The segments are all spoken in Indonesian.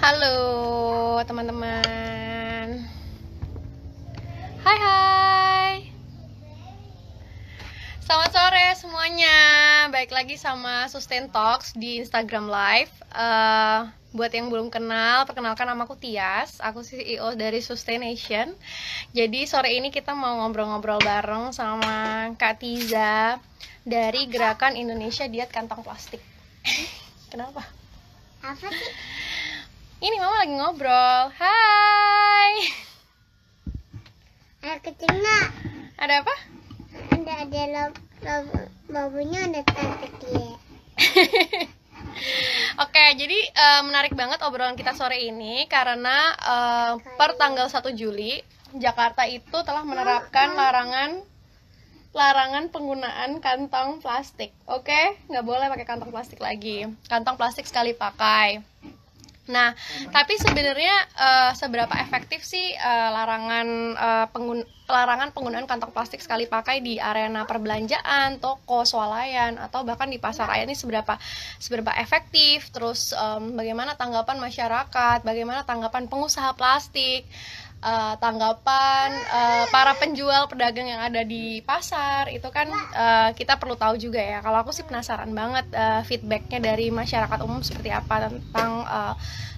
Halo teman-teman. Hai hai. Selamat sore semuanya. Baik lagi sama Sustain Talks di Instagram Live. Buat yang belum kenal, perkenalkan nama aku Tias. Aku CEO dari Sustaination. Jadi sore ini kita mau ngobrol-ngobrol bareng sama Kak Tiza dari Gerakan Indonesia Diet Kantong Plastik. Kenapa? Apa sih? Ini mama lagi ngobrol. Hai. Air kecil nggak? Ada apa? Ada babunya ada kecil. Oke, jadi menarik banget obrolan kita sore ini karena per tanggal 1 Juli Jakarta itu telah menerapkan larangan penggunaan kantong plastik. Oke, nggak boleh pakai kantong plastik lagi. Kantong plastik sekali pakai. Nah, tapi sebenarnya seberapa efektif sih larangan penggunaan kantong plastik sekali pakai di arena perbelanjaan, toko, swalayan, atau bahkan di pasar raya ini seberapa efektif? Terus bagaimana tanggapan masyarakat? Bagaimana tanggapan pengusaha plastik? Tanggapan para penjual pedagang yang ada di pasar itu kan kita perlu tahu juga ya. Kalau aku sih penasaran banget feedbacknya dari masyarakat umum seperti apa tentang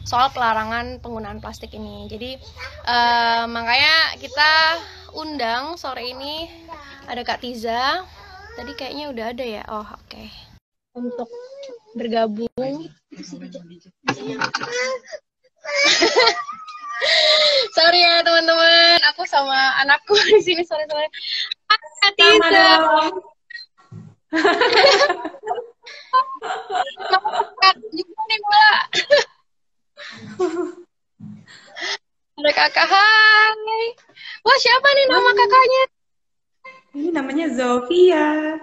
soal pelarangan penggunaan plastik ini. Jadi makanya kita undang sore ini ada Kak Tiza. Tadi kayaknya udah ada ya. Oh oke. Untuk bergabung. Sorry ya teman-teman, aku sama anakku di sini sore-sore. Kak Tiza. Kakak juga nih Mbak. Ada kakak, hai. Wah siapa nih nama kakaknya? Ini namanya Zofia.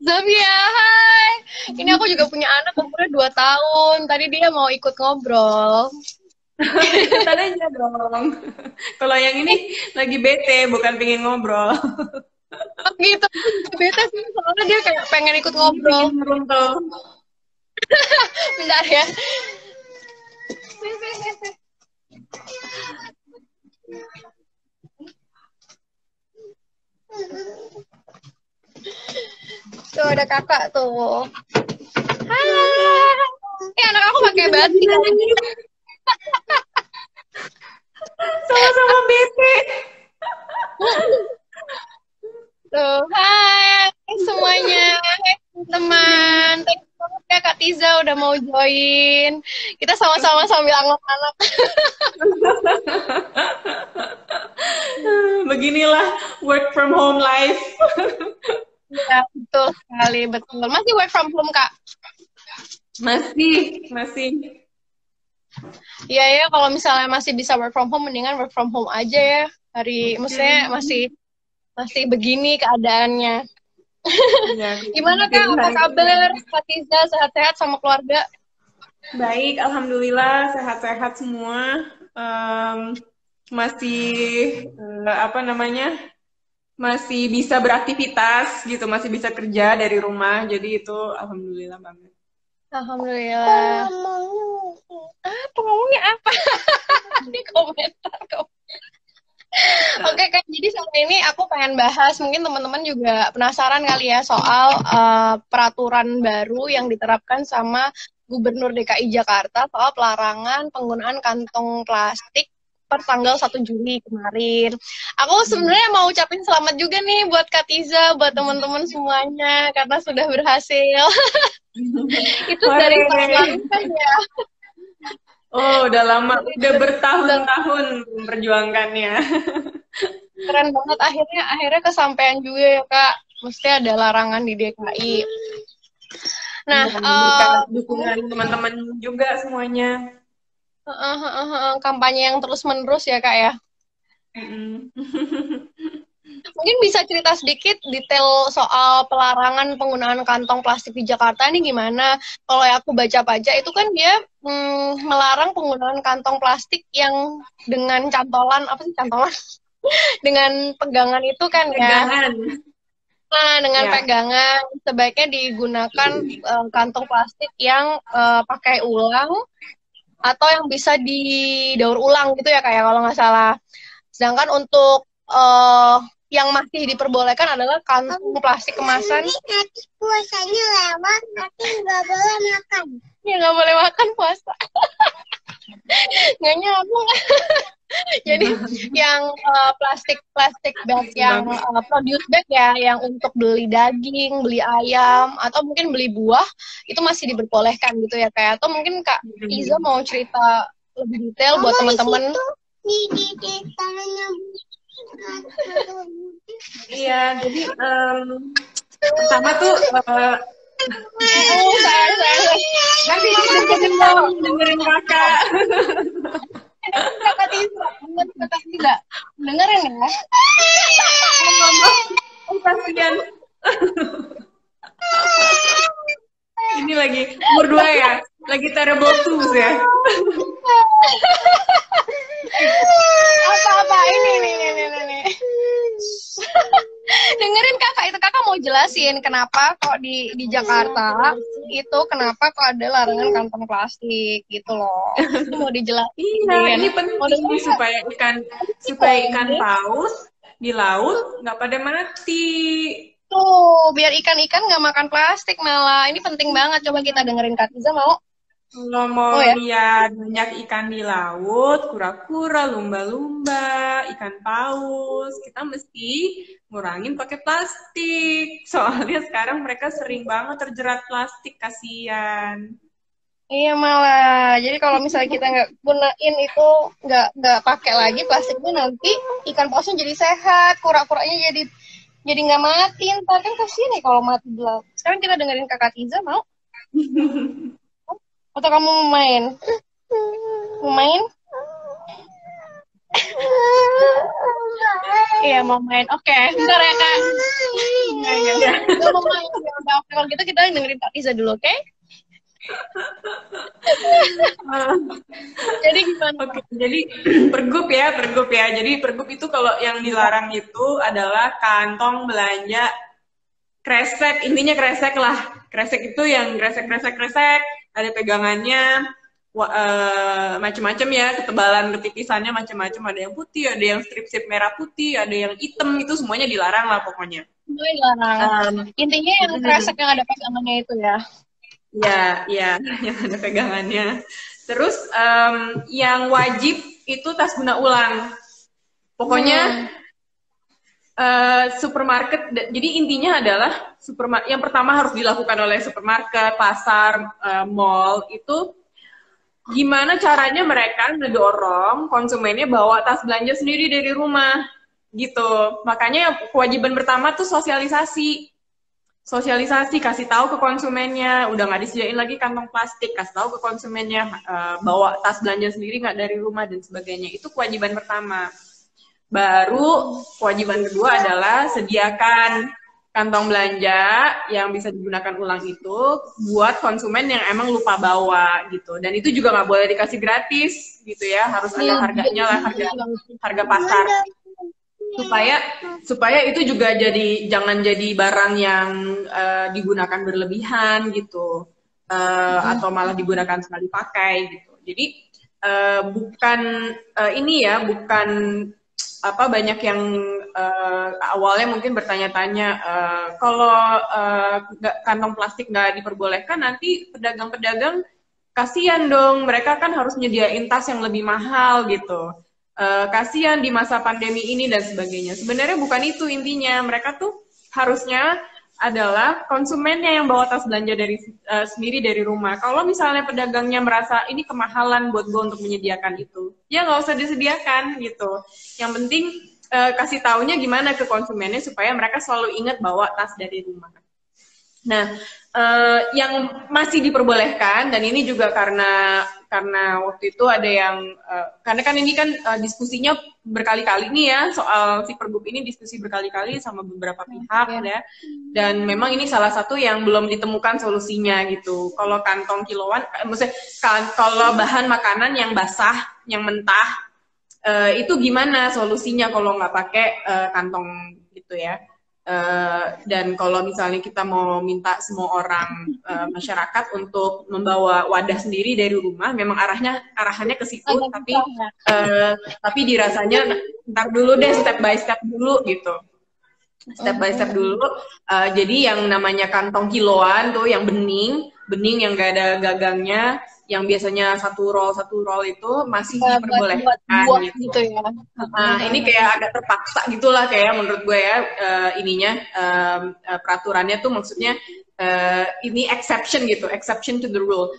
Zofia, hai. Ini aku juga punya anak umurnya 2 tahun. Tadi dia mau ikut ngobrol. Ikutan aja dong. Kalau yang ini lagi bete, bukan pengen ngobrol. Oh gitu, bete sih. Soalnya dia kayak pengen ikut ngobrol. Pengen meruntuh. Bentar ya. Tuh ada kakak tuh. Halo. Anak aku pakai batik. Sama-sama bete. Tuh, hai semuanya. Hai teman. Thank you banget ya Kak Tiza udah mau join. Kita sama-sama sambil anggap-anggap. Beginilah work from home life. Ya, betul sekali, betul. Masih work from home, Kak? Masih. Iya ya, kalau misalnya masih bisa work from home, mendingan work from home aja ya. Maksudnya masih begini keadaannya. Ya, Gimana Kak? Apa kabar? Kak Tiza sehat-sehat sama keluarga? Baik, alhamdulillah sehat-sehat semua. Masih masih bisa beraktivitas gitu, masih bisa kerja dari rumah. Jadi itu alhamdulillah banget. Alhamdulillah. Ngomongnya apa? Di komentar. Oke Kak, jadi sore ini aku pengen bahas, mungkin teman-teman juga penasaran kali ya soal peraturan baru yang diterapkan sama Gubernur DKI Jakarta soal pelarangan penggunaan kantong plastik per tanggal 1 Juli kemarin. Aku sebenarnya mau ucapin selamat juga nih buat Kak Tiza, buat teman-teman semuanya karena sudah berhasil. Itu dari tahun lalu kan ya. Oh, udah lama, udah bertahun-tahun memperjuangkannya. Keren banget, akhirnya kesampaian juga ya Kak. Mesti ada larangan di DKI. Nah, dukungan teman-teman juga semuanya. Kampanye yang terus-menerus ya Kak ya. Mungkin bisa cerita sedikit detail soal pelarangan penggunaan kantong plastik di Jakarta ini gimana? Kalau aku baca-baca itu kan dia melarang penggunaan kantong plastik yang dengan cantolan, apa sih cantolan? Dengan pegangan itu kan ya. Nah, dengan pegangan sebaiknya digunakan kantong plastik yang pakai ulang atau yang bisa didaur ulang gitu ya kayak kalau nggak salah. Sedangkan untuk yang masih diperbolehkan adalah kantong plastik kemasan. Nanti puasanya lewat, nanti nggak boleh makan. Ya nggak boleh makan puasa. Nggak nyambung. Jadi yang plastik bag yang produce bag ya, yang untuk beli daging, beli ayam, atau mungkin beli buah itu masih diperbolehkan gitu ya kayak. Atau mungkin Kak Iza mau cerita lebih detail buat teman-teman. Di tangannya. Iya, jadi pertama tuh nanti dengerin kakak. Kakak Tiza, dengerin ya. Oh, kasihan. Ini lagi umur 2 ya, lagi terrible twos ya. Apa ini. Dengerin kakak, itu kakak mau jelasin kenapa kok di Jakarta itu kenapa kok ada larangan kantong plastik gitu loh. Itu mau dijelasin. Iya, ini penting supaya ikan paus di laut nggak pada mati. Tuh, biar ikan-ikan nggak makan plastik malah. Ini penting banget. Coba kita dengerin Kak Tiza mau. Kalau mau lihat banyak ikan di laut, kura-kura, lumba-lumba, ikan paus, kita mesti ngurangin pakai plastik. Soalnya sekarang mereka sering banget terjerat plastik, kasihan. Iya malah. Jadi kalau misalnya kita nggak gunain itu, nggak pakai lagi plastiknya, nanti ikan pausnya jadi sehat, kura-kuranya jadi nggak mati. Ntar kan kasihan nih kalau mati di laut. Sekarang kita dengerin Kakak Tiza mau? Atau kamu mau main? Mau main? Iya mau main. Oke, bentar ya Kak. Iya. Gak mau main. Udah, oke. Kalau gitu kita dengerin Kak Tiza dulu, oke? Jadi gimana? Oke, jadi pergub ya. Jadi pergub itu kalau yang dilarang itu adalah kantong belanja kresek. Intinya kresek lah. Kresek itu yang kresek, ada pegangannya, macam-macam ya, ketebalan ketipisannya macam-macam. Ada yang putih, ada yang strip-strip merah putih, ada yang hitam, itu semuanya dilarang lah pokoknya. Semuanya dilarang. Intinya yang kresek yang ada pegangannya itu ya. Iya, yang ada pegangannya. Terus yang wajib itu tas guna ulang. Pokoknya supermarket. Jadi intinya adalah yang pertama harus dilakukan oleh supermarket, pasar, mall itu gimana caranya mereka ngedorong konsumennya bawa tas belanja sendiri dari rumah gitu. Makanya kewajiban pertama tuh sosialisasi, kasih tahu ke konsumennya, udah nggak disediain lagi kantong plastik, kasih tahu ke konsumennya, bawa tas belanja sendiri nggak dari rumah dan sebagainya. Itu kewajiban pertama. Baru kewajiban kedua adalah sediakan kantong belanja yang bisa digunakan ulang itu buat konsumen yang emang lupa bawa gitu. Dan itu juga nggak boleh dikasih gratis gitu ya, harus ada harganya lah, harga pasar. Supaya itu juga jangan jadi barang yang digunakan berlebihan gitu, atau malah digunakan sekali pakai gitu. Jadi bukan banyak yang awalnya mungkin bertanya-tanya, kalau kantong plastik nggak diperbolehkan, nanti pedagang-pedagang kasihan dong, mereka kan harus nyediain tas yang lebih mahal gitu. Kasihan di masa pandemi ini dan sebagainya. Sebenarnya bukan itu intinya, mereka tuh harusnya adalah konsumennya yang bawa tas belanja sendiri dari rumah. Kalau misalnya pedagangnya merasa ini kemahalan buat gue untuk menyediakan itu, ya nggak usah disediakan gitu. Yang penting kasih taunya gimana ke konsumennya supaya mereka selalu ingat bawa tas dari rumah. Nah, yang masih diperbolehkan, dan ini juga karena waktu itu ada yang, karena kan ini kan diskusinya berkali-kali nih ya, soal si pergub ini diskusi berkali-kali sama beberapa pihak ya, dan memang ini salah satu yang belum ditemukan solusinya gitu. Kalau kantong kiloan, maksudnya kalau bahan makanan yang basah, yang mentah, itu gimana solusinya kalau nggak pakai kantong gitu ya. Dan kalau misalnya kita mau minta semua orang masyarakat untuk membawa wadah sendiri dari rumah, memang arahannya ke situ, Agak tapi susah ya. tapi dirasanya ntar dulu deh, step by step dulu gitu. Step by step dulu. Jadi yang namanya kantong kiloan tuh, yang bening yang gak ada gagangnya, yang biasanya satu roll itu masih diperbolehkan buat gitu. gitu ya. Ini kayak agak terpaksa gitulah kayak menurut gue ya, peraturannya tuh maksudnya ini exception gitu, exception to the rule.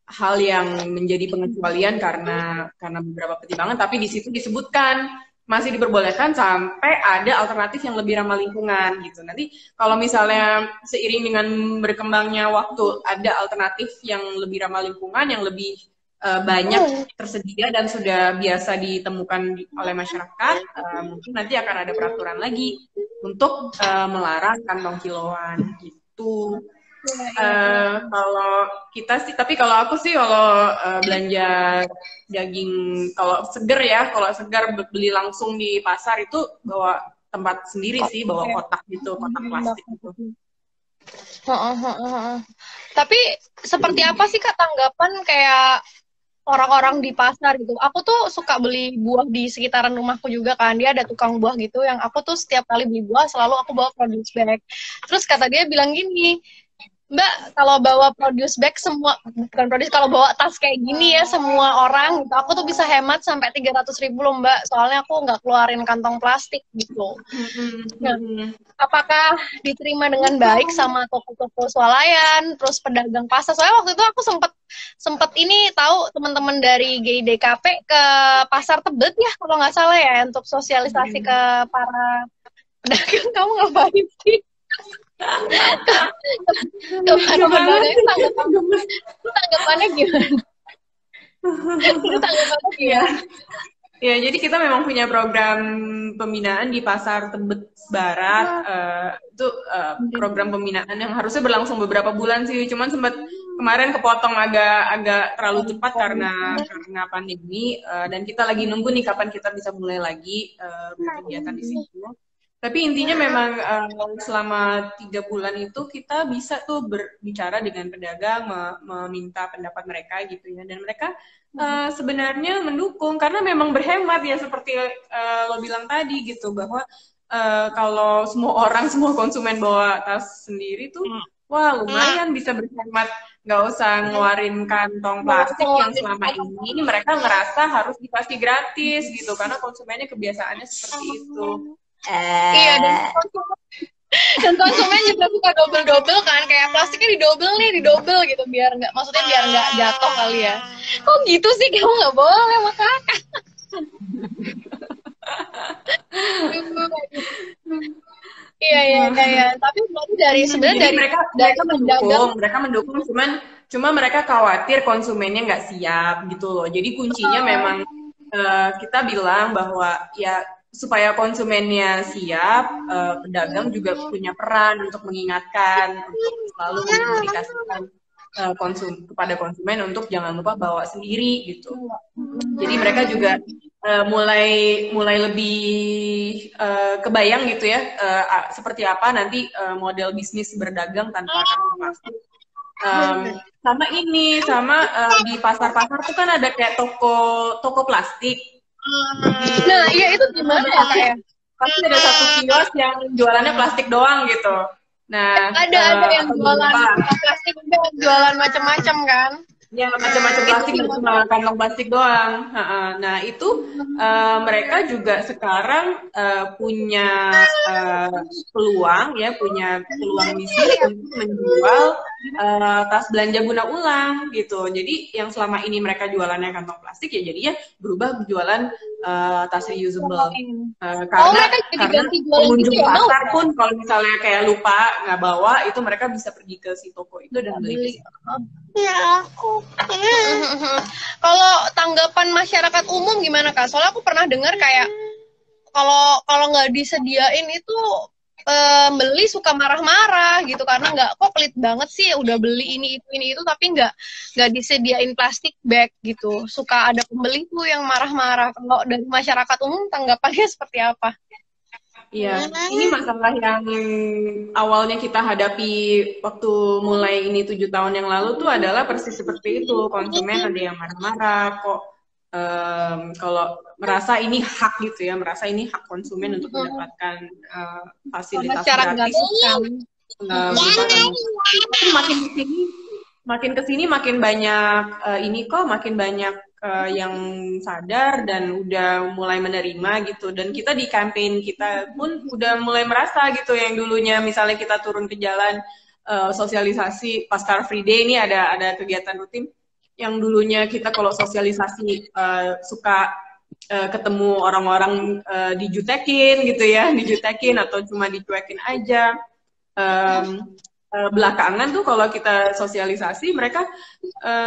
Hal yang menjadi pengecualian karena beberapa pertimbangan, tapi di situ disebutkan masih diperbolehkan sampai ada alternatif yang lebih ramah lingkungan gitu. Nanti kalau misalnya seiring dengan berkembangnya waktu ada alternatif yang lebih ramah lingkungan, yang lebih banyak tersedia dan sudah biasa ditemukan oleh masyarakat, mungkin nanti akan ada peraturan lagi untuk melarang kantong kiloan gitu. Kalau kita sih, tapi kalau aku sih kalau belanja daging, kalau segar beli langsung di pasar itu bawa tempat sendiri sih, bawa kotak gitu, kotak plastik gitu. Tapi seperti apa sih Kak tanggapan kayak orang-orang di pasar gitu? Aku tuh suka beli buah di sekitaran rumahku juga kan, dia ada tukang buah gitu yang aku tuh setiap kali beli buah selalu aku bawa produce bag. Terus kata dia bilang gini, Mbak, kalau bawa produce bag kalau bawa tas kayak gini ya semua orang gitu, aku tuh bisa hemat sampai 300.000 loh Mbak, soalnya aku nggak keluarin kantong plastik gitu. Nah, apakah diterima dengan baik sama toko-toko swalayan, terus pedagang pasar? Soalnya waktu itu aku sempet ini tahu teman-teman dari GIDKP ke pasar Tebet ya, kalau nggak salah ya, untuk sosialisasi ke para pedagang. Kamu ngapain sih? Tanggapannya gimana? Tanggapannya gimana? Ya, jadi kita memang punya program pembinaan di Pasar Tebet Barat. Itu program pembinaan yang harusnya berlangsung beberapa bulan sih, cuman sempat kemarin kepotong agak terlalu cepat karena pandemi, dan kita lagi nunggu nih kapan kita bisa mulai lagi berkegiatan di situ. Tapi intinya memang selama 3 bulan itu kita bisa tuh berbicara dengan pedagang, meminta pendapat mereka gitu ya, dan mereka sebenarnya mendukung karena memang berhemat ya, seperti lo bilang tadi gitu, bahwa kalau semua konsumen bawa tas sendiri tuh, wah lumayan bisa berhemat, nggak usah ngeluarin kantong plastik yang selama ini mereka ngerasa harus dikasih gratis gitu, karena konsumennya kebiasaannya seperti itu. Iya, dan konsumen juga suka double kan, kayak plastiknya didobel gitu, biar nggak jatuh kali ya. Kok gitu sih, kamu nggak boleh sama kakak. Iya. Tapi dari sebenarnya dari mereka mendukung, cuma mereka khawatir konsumennya nggak siap gitu loh. Jadi kuncinya memang kita bilang bahwa ya supaya konsumennya siap, pedagang juga punya peran untuk mengingatkan, untuk selalu mengkomunikasikan kepada konsumen untuk jangan lupa bawa sendiri gitu. Jadi mereka juga mulai lebih kebayang gitu ya, seperti apa nanti model bisnis berdagang tanpa kantong plastik. Sama di pasar-pasar tuh kan ada kayak toko plastik. Nah, iya itu gimana ya Kak ya? Pasti ada satu kios yang jualannya plastik doang gitu. Nah, ada yang jualan plastik, ada yang jualan macam-macam kan? Ya, macam-macam plastik, cuma kantong plastik doang. Nah, itu mereka juga sekarang punya peluang bisnis untuk menjual tas belanja guna ulang gitu. Jadi yang selama ini mereka jualannya kantong plastik, ya jadinya berubah jualan tas reusable. Karena pengunjung gitu pasar pun kalau misalnya kayak lupa nggak bawa, itu mereka bisa pergi ke si toko itu dan beli di situ. Ya aku. Kalau tanggapan masyarakat umum gimana Kak? Soalnya aku pernah dengar kayak kalau nggak disediain itu pembeli suka marah-marah gitu karena kok pelit banget sih udah beli ini itu tapi nggak disediain plastik bag gitu. Suka ada pembeli tuh yang marah-marah. Kalau dari masyarakat umum tanggapannya seperti apa? Iya, ini masalah yang awalnya kita hadapi waktu mulai ini 7 tahun yang lalu tuh adalah persis seperti itu. Konsumen ada yang marah-marah kok, kalau merasa ini hak gitu ya, merasa ini hak konsumen untuk mendapatkan fasilitas Syarat gratis. Tapi makin kesini makin banyak makin banyak yang sadar dan udah mulai menerima gitu. Dan kita di campaign kita pun udah mulai merasa gitu, yang dulunya misalnya kita turun ke jalan sosialisasi pas Car Free Day ini ada kegiatan rutin, yang dulunya kita kalau sosialisasi suka ketemu orang-orang dijutekin gitu ya, dijutekin atau cuma dicuekin aja. Belakangan tuh kalau kita sosialisasi mereka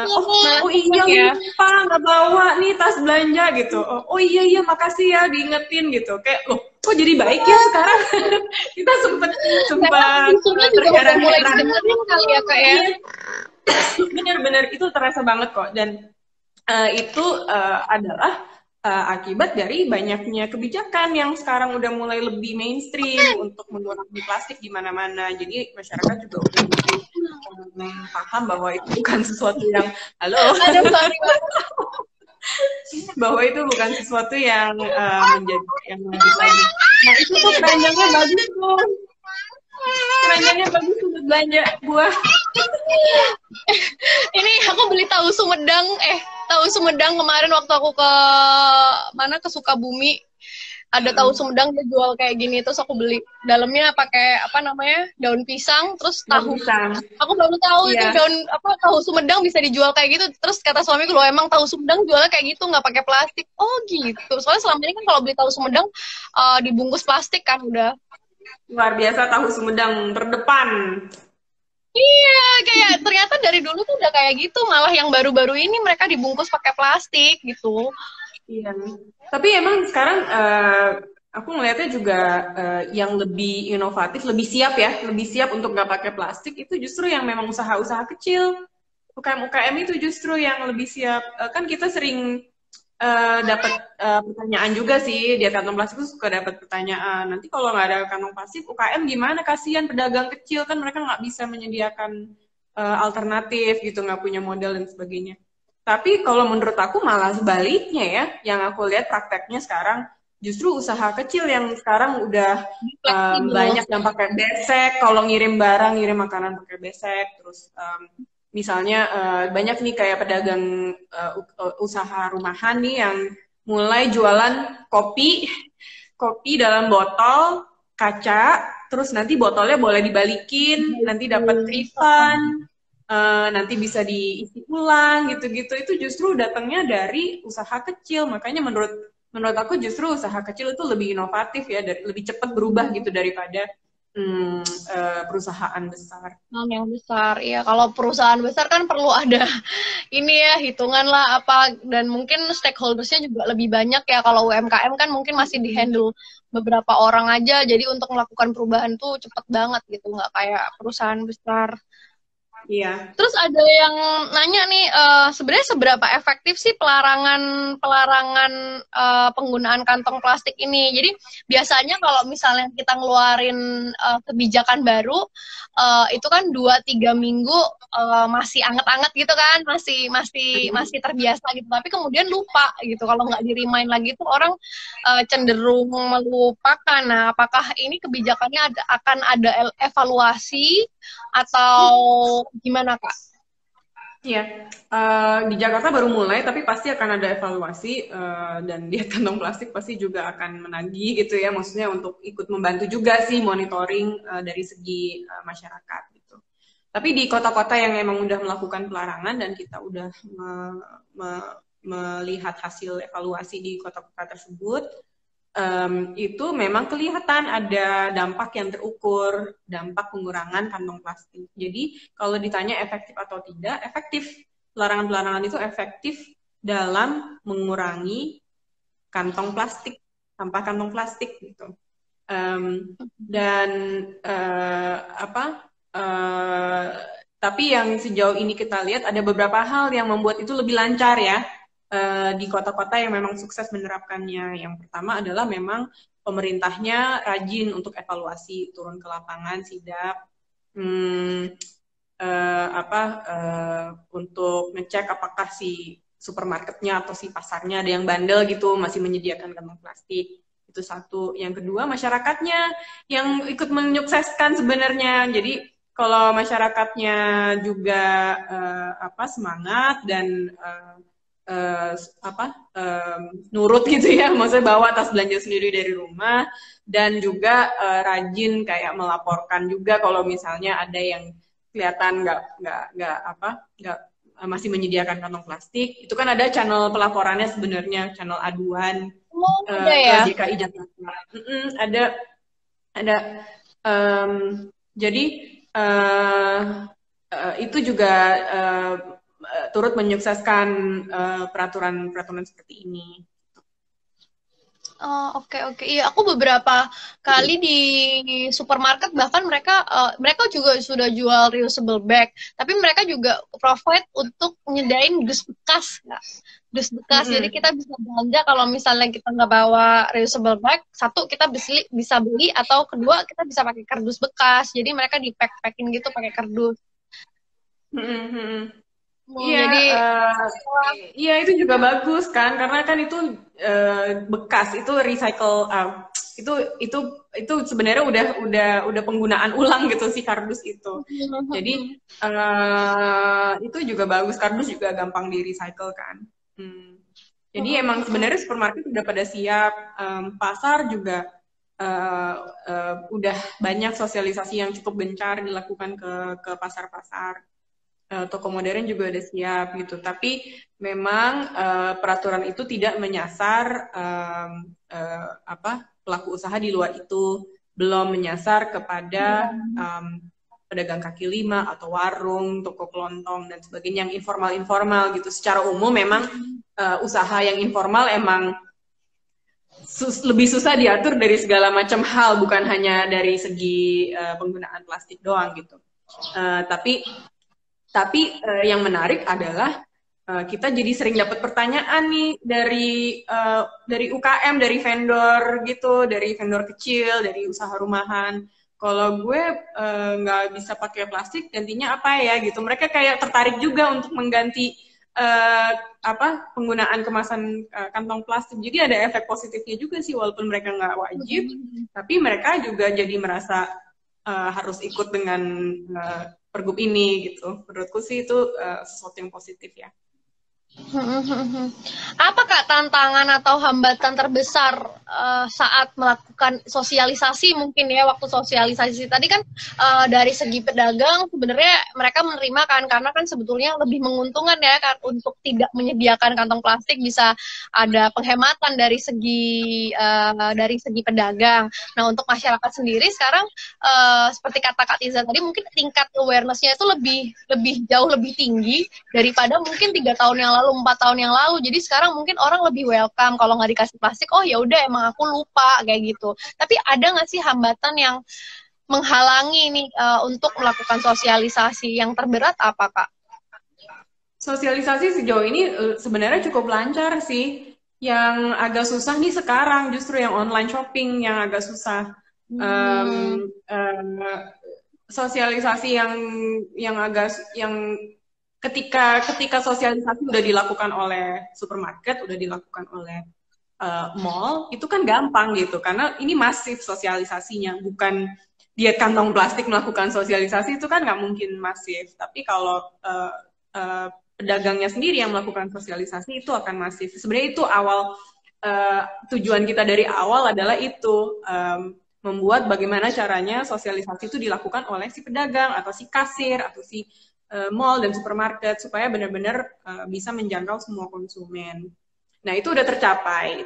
oh iya lupa nggak bawa nih tas belanja gitu, oh iya makasih ya diingetin gitu, kayak loh kok jadi baik ya sekarang. Kita sempat mulai dengerin kali ya Kak ya. Bener-bener itu terasa banget kok, dan itu adalah akibat dari banyaknya kebijakan yang sekarang udah mulai lebih mainstream untuk mengurangi plastik di mana-mana. Jadi masyarakat juga udah mulai paham bahwa itu bukan sesuatu yang bahwa itu bukan sesuatu yang menjadi yang lebih lagi. Nah itu tuh keranjangnya bagus tuh. Keranjangnya bagus untuk belanja buah. Ini aku beli tahu Sumedang kemarin waktu aku ke Sukabumi. Ada tahu Sumedang dijual kayak gini, terus aku beli. Dalamnya pakai daun pisang, terus tahu. Aku baru tahu itu tahu Sumedang bisa dijual kayak gitu. Terus kata suamiku, loh emang tahu Sumedang jualnya kayak gitu, nggak pakai plastik. Oh gitu. Soalnya selama ini kan kalau beli tahu Sumedang dibungkus plastik kan udah. Luar biasa, tahu Sumedang terdepan. Iya, kayak ternyata dari dulu tuh udah kayak gitu, malah yang baru-baru ini mereka dibungkus pakai plastik gitu. Iya, tapi emang sekarang aku ngelihatnya juga yang lebih inovatif, lebih siap untuk nggak pakai plastik itu justru yang memang usaha-usaha kecil. UKM itu justru yang lebih siap. Kan kita sering dapat pertanyaan juga sih, di kantong plastik itu suka dapat pertanyaan, nanti kalau nggak ada kantong plastik UKM gimana, kasihan pedagang kecil kan mereka nggak bisa menyediakan alternatif gitu, nggak punya modal dan sebagainya. Tapi kalau menurut aku malah sebaliknya ya, yang aku lihat prakteknya sekarang justru usaha kecil yang sekarang udah banyak yang pakai besek, kalau ngirim barang, ngirim makanan pakai besek, terus misalnya banyak nih kayak pedagang usaha rumahan nih yang mulai jualan kopi dalam botol kaca, terus nanti botolnya boleh dibalikin, nanti dapat refund, nanti bisa diisi ulang gitu-gitu. Itu justru datangnya dari usaha kecil. Makanya menurut aku justru usaha kecil itu lebih inovatif ya, lebih cepat berubah gitu daripada perusahaan besar. Yang besar, iya. Kalau perusahaan besar kan perlu ada ini ya, hitungan lah apa, dan mungkin stakeholdersnya juga lebih banyak ya. Kalau UMKM kan mungkin masih dihandle beberapa orang aja, jadi untuk melakukan perubahan tuh cepet banget gitu, nggak kayak perusahaan besar. Iya. Terus ada yang nanya nih, sebenarnya seberapa efektif sih pelarangan penggunaan kantong plastik ini? Jadi biasanya kalau misalnya kita ngeluarin kebijakan baru, itu kan 2-3 minggu masih anget-anget gitu kan, masih terbiasa gitu. Tapi kemudian lupa gitu, kalau nggak di-remind lagi tuh orang cenderung melupakan. Nah, apakah ini kebijakannya akan ada evaluasi atau gimana Kak? Iya, di Jakarta baru mulai, tapi pasti akan ada evaluasi, dan Diet Kantong Plastik pasti juga akan menagih gitu ya, maksudnya untuk ikut membantu juga sih monitoring dari segi masyarakat gitu. Tapi di kota-kota yang memang udah melakukan pelarangan dan kita udah melihat hasil evaluasi di kota-kota tersebut, itu memang kelihatan ada dampak yang terukur, dampak pengurangan kantong plastik. Jadi kalau ditanya efektif atau tidak, efektif. Pelarangan-pelarangan itu efektif dalam mengurangi kantong plastik, sampah kantong plastik gitu. Dan apa? Tapi yang sejauh ini kita lihat ada beberapa hal yang membuat itu lebih lancar ya di kota-kota yang memang sukses menerapkannya. Yang pertama adalah memang pemerintahnya rajin untuk evaluasi, turun ke lapangan, sidak, untuk ngecek apakah si supermarketnya atau si pasarnya ada yang bandel gitu, masih menyediakan kantong plastik. Itu satu. Yang kedua, masyarakatnya yang ikut menyukseskan sebenarnya. Jadi kalau masyarakatnya juga semangat dan nurut gitu ya, maksudnya bawa tas belanja sendiri dari rumah dan juga rajin kayak melaporkan juga kalau misalnya ada yang kelihatan nggak masih menyediakan kantong plastik, itu kan ada channel pelaporannya sebenarnya, channel aduan Ada ke ya. DKI Jakarta. Ada. Jadi itu juga turut menyukseskan peraturan-peraturan seperti ini. Oh, oke. Iya, aku beberapa kali di supermarket bahkan mereka juga sudah jual reusable bag, tapi mereka juga provide untuk nyediain dus bekas, Kak. Dus bekas. Jadi kita bisa belanja kalau misalnya kita nggak bawa reusable bag, satu kita bisa beli atau kedua kita bisa pakai kardus bekas. Jadi mereka di-pack-packin gitu pakai kardus. Iya, Jadi iya itu juga bagus kan, karena kan itu bekas, itu recycle, itu sebenarnya udah penggunaan ulang gitu si kardus itu. Jadi itu juga bagus, kardus juga gampang di recycle kan. Jadi emang sebenarnya supermarket udah pada siap, pasar juga udah banyak sosialisasi yang cukup gencar dilakukan ke pasar-pasar. Toko modern juga udah siap gitu, tapi memang peraturan itu tidak menyasar pelaku usaha di luar itu, belum menyasar kepada pedagang kaki lima atau warung, toko kelontong dan sebagainya yang informal gitu. Secara umum memang usaha yang informal emang lebih susah diatur dari segala macam hal, bukan hanya dari segi penggunaan plastik doang gitu. Tapi yang menarik adalah kita jadi sering dapat pertanyaan nih dari UKM, dari vendor gitu, dari vendor kecil, dari usaha rumahan. Kalau gue nggak bisa pakai plastik, gantinya apa ya gitu. Mereka kayak tertarik juga untuk mengganti penggunaan kemasan kantong plastik. Jadi ada efek positifnya juga sih, walaupun mereka nggak wajib, tapi mereka juga jadi merasa harus ikut dengan pergub ini gitu. Menurutku sih itu sesuatu yang positif ya. Apa Kak tantangan atau hambatan terbesar saat melakukan sosialisasi mungkin ya, waktu sosialisasi tadi kan dari segi pedagang sebenarnya mereka menerima kan, karena kan sebetulnya lebih menguntungkan ya kan untuk tidak menyediakan kantong plastik, bisa ada penghematan dari segi pedagang. Nah untuk masyarakat sendiri sekarang seperti kata Kak Tiza tadi, mungkin tingkat awareness-nya itu jauh lebih tinggi daripada mungkin 3 tahun yang lalu, 4 tahun yang lalu. Jadi sekarang mungkin orang lebih welcome kalau nggak dikasih plastik, oh ya udah emang aku lupa kayak gitu. Tapi ada nggak sih hambatan yang menghalangi nih untuk melakukan sosialisasi? Yang terberat apa Kak? Sosialisasi sejauh ini sebenarnya cukup lancar sih. Yang agak susah nih sekarang justru yang online shopping yang agak susah. Sosialisasi yang ketika sosialisasi udah dilakukan oleh supermarket, udah dilakukan oleh mall, itu kan gampang gitu, karena ini masif sosialisasinya, bukan diet kantong plastik melakukan sosialisasi, itu kan nggak mungkin masif. Tapi kalau pedagangnya sendiri yang melakukan sosialisasi, itu akan masif. Sebenarnya itu awal tujuan kita dari awal adalah itu, membuat bagaimana caranya sosialisasi itu dilakukan oleh si pedagang atau si kasir atau si mall dan supermarket supaya benar-benar bisa menjangkau semua konsumen. Nah itu udah tercapai,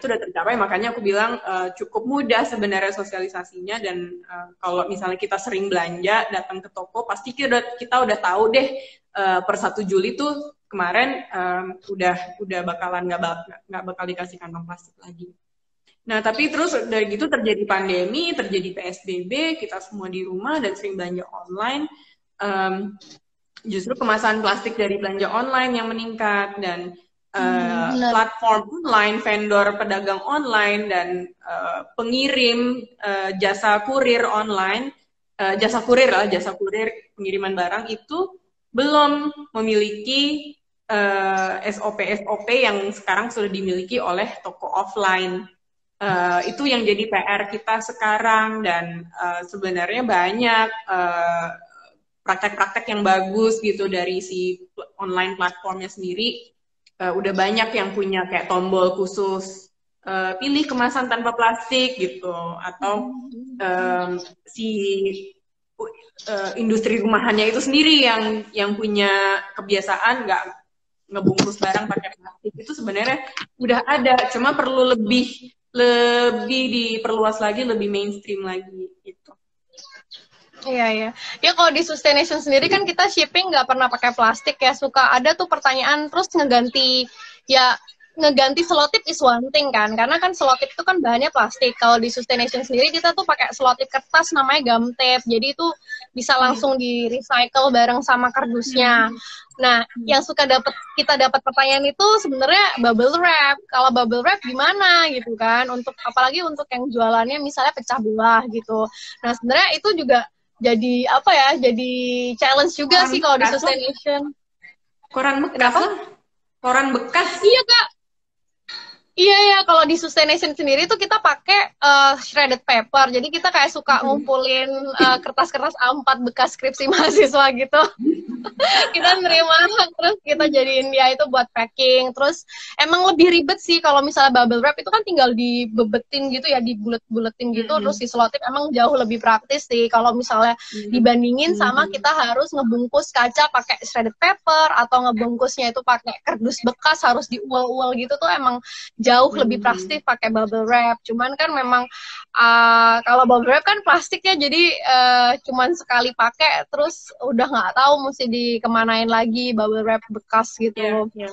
makanya aku bilang cukup mudah sebenarnya sosialisasinya, dan kalau misalnya kita sering belanja, datang ke toko, pasti kita udah tahu deh per 1 Juli tuh kemarin udah bakalan nggak bakal dikasih kantong plastik lagi. Nah, tapi terus dari gitu terjadi pandemi, terjadi PSBB, kita semua di rumah dan sering belanja online. Justru kemasan plastik dari belanja online yang meningkat dan platform online, vendor pedagang online dan pengirim jasa kurir online, jasa kurir pengiriman barang itu belum memiliki SOP yang sekarang sudah dimiliki oleh toko offline. Itu yang jadi PR kita sekarang dan sebenarnya banyak praktek-praktek yang bagus gitu dari si online platformnya sendiri. Udah banyak yang punya kayak tombol khusus pilih kemasan tanpa plastik gitu, atau si industri rumahannya itu sendiri yang punya kebiasaan nggak ngebungkus barang pakai plastik. Itu sebenarnya udah ada, cuma perlu lebih diperluas lagi, lebih mainstream lagi gitu. Iya, iya. Ya kalau di Sustaination sendiri kan kita shipping nggak pernah pakai plastik ya. Suka ada tuh pertanyaan terus ngeganti selotip is one thing kan. Karena kan selotip itu kan bahannya plastik. Kalau di Sustaination sendiri kita tuh pakai selotip kertas namanya gum tape. Jadi itu bisa langsung di recycle bareng sama kardusnya. Nah, yang kita dapat pertanyaan itu sebenarnya bubble wrap. Kalau bubble wrap gimana gitu kan? Apalagi untuk yang jualannya misalnya pecah belah gitu. Nah, sebenarnya itu juga jadi jadi challenge juga sih kalau di Sustaination. Koran bekas. Koran bekas. Iya, Kak. Iya ya, kalau di Sustaination sendiri tuh kita pakai shredded paper. Jadi kita kayak suka ngumpulin kertas-kertas A4 bekas skripsi mahasiswa gitu. Kita nerima, terus kita jadiin dia itu buat packing. Terus emang lebih ribet sih kalau misalnya bubble wrap itu kan tinggal dibebetin gitu ya, dibulet-buletin gitu. Terus di selotip emang jauh lebih praktis sih kalau misalnya dibandingin sama kita harus ngebungkus kaca pakai shredded paper atau ngebungkusnya itu pakai kardus bekas harus diuel-uel gitu tuh emang jauh lebih praktis pakai bubble wrap. Cuman kan memang kalau bubble wrap kan plastik ya, jadi cuman sekali pakai terus udah nggak tahu mesti dikemanain lagi bubble wrap bekas gitu. Yeah.